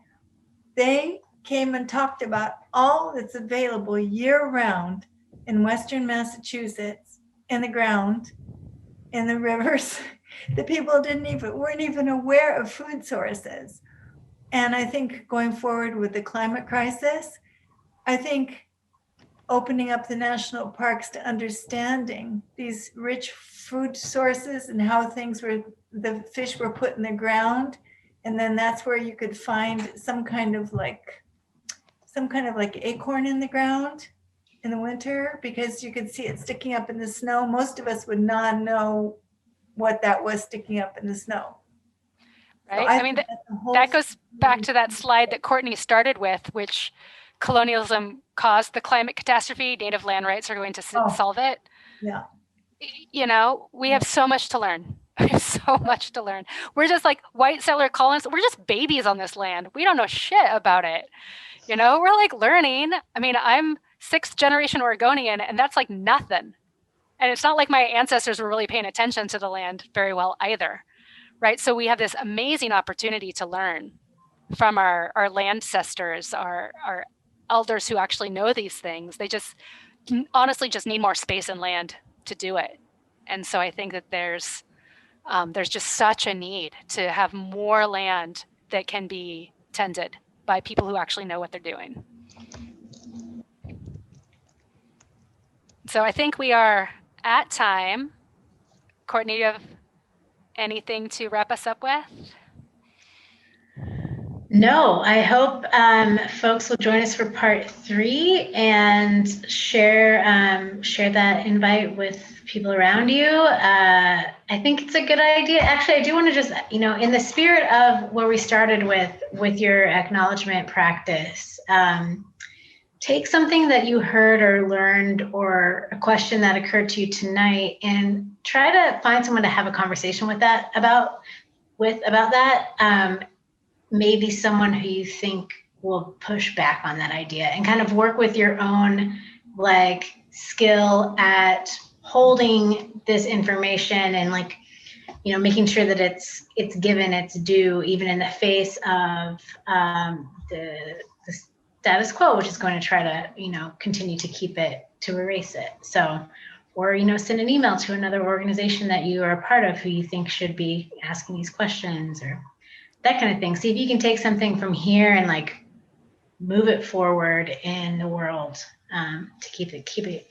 [SPEAKER 5] they came and talked about all that's available year-round in Western Massachusetts, in the ground, in the rivers. The people weren't even aware of food sources. And I think going forward with the climate crisis, I think opening up the national parks to understanding these rich food sources and how the fish were put in the ground. And then that's where you could find some kind of like acorn in the ground in the winter, because you could see it sticking up in the snow. Most of us would not know what that was sticking up in the snow.
[SPEAKER 2] Right.
[SPEAKER 5] So
[SPEAKER 2] I mean, that goes back to that slide that Courtney started with, which colonialism caused the climate catastrophe. Native land rights are going to solve it.
[SPEAKER 5] Yeah.
[SPEAKER 2] We have so much to learn. We have so much to learn. We're just like white settler colonists. We're just babies on this land. We don't know shit about it. We're like learning. I mean, I'm 6th generation Oregonian, and that's like nothing. And it's not like my ancestors were really paying attention to the land very well either. Right. So we have this amazing opportunity to learn from our ancestors, our elders who actually know these things. They just honestly just need more space and land to do it. And so I think that there's just such a need to have more land that can be tended by people who actually know what they're doing. So I think we are at time. Courtney, do you have anything to wrap us up with?
[SPEAKER 1] No, I hope folks will join us for part 3 and share that invite with people around you. I think it's a good idea. Actually, I do want to just, in the spirit of where we started with your acknowledgement practice, take something that you heard or learned or a question that occurred to you tonight and try to find someone to have a conversation with that about that. Maybe someone who you think will push back on that idea and kind of work with your own skill at holding this information and making sure that it's given its due, even in the face of status quo, which is going to try to, continue to keep it, to erase it. So, or, send an email to another organization that you are a part of who you think should be asking these questions or that kind of thing. See if you can take something from here and like move it forward in the world, to keep it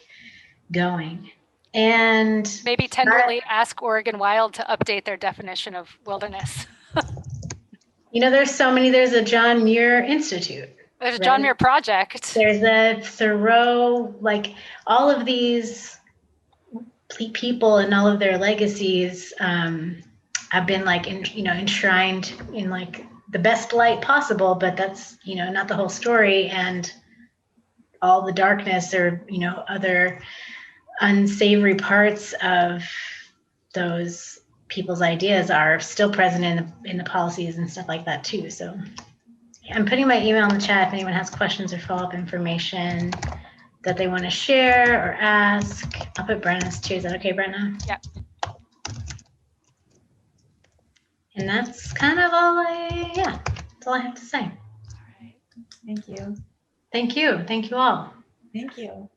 [SPEAKER 1] going. And
[SPEAKER 2] maybe tenderly ask Oregon Wild to update their definition of wilderness.
[SPEAKER 1] there's so many. There's a John Muir Institute.
[SPEAKER 2] There's a John Muir Project.
[SPEAKER 1] There's a Thoreau, like all of these people and all of their legacies have been like, enshrined in like the best light possible, but that's, not the whole story. And all the darkness or, other unsavory parts of those people's ideas are still present in the policies and stuff like that too. So I'm putting my email in the chat if anyone has questions or follow-up information that they want to share or ask. I'll put Brenna's too. Is that okay, Brenna?
[SPEAKER 2] Yeah.
[SPEAKER 1] And that's kind of that's all I have to say.
[SPEAKER 5] Thank you.
[SPEAKER 1] Thank you. Thank you all.
[SPEAKER 5] Thank you.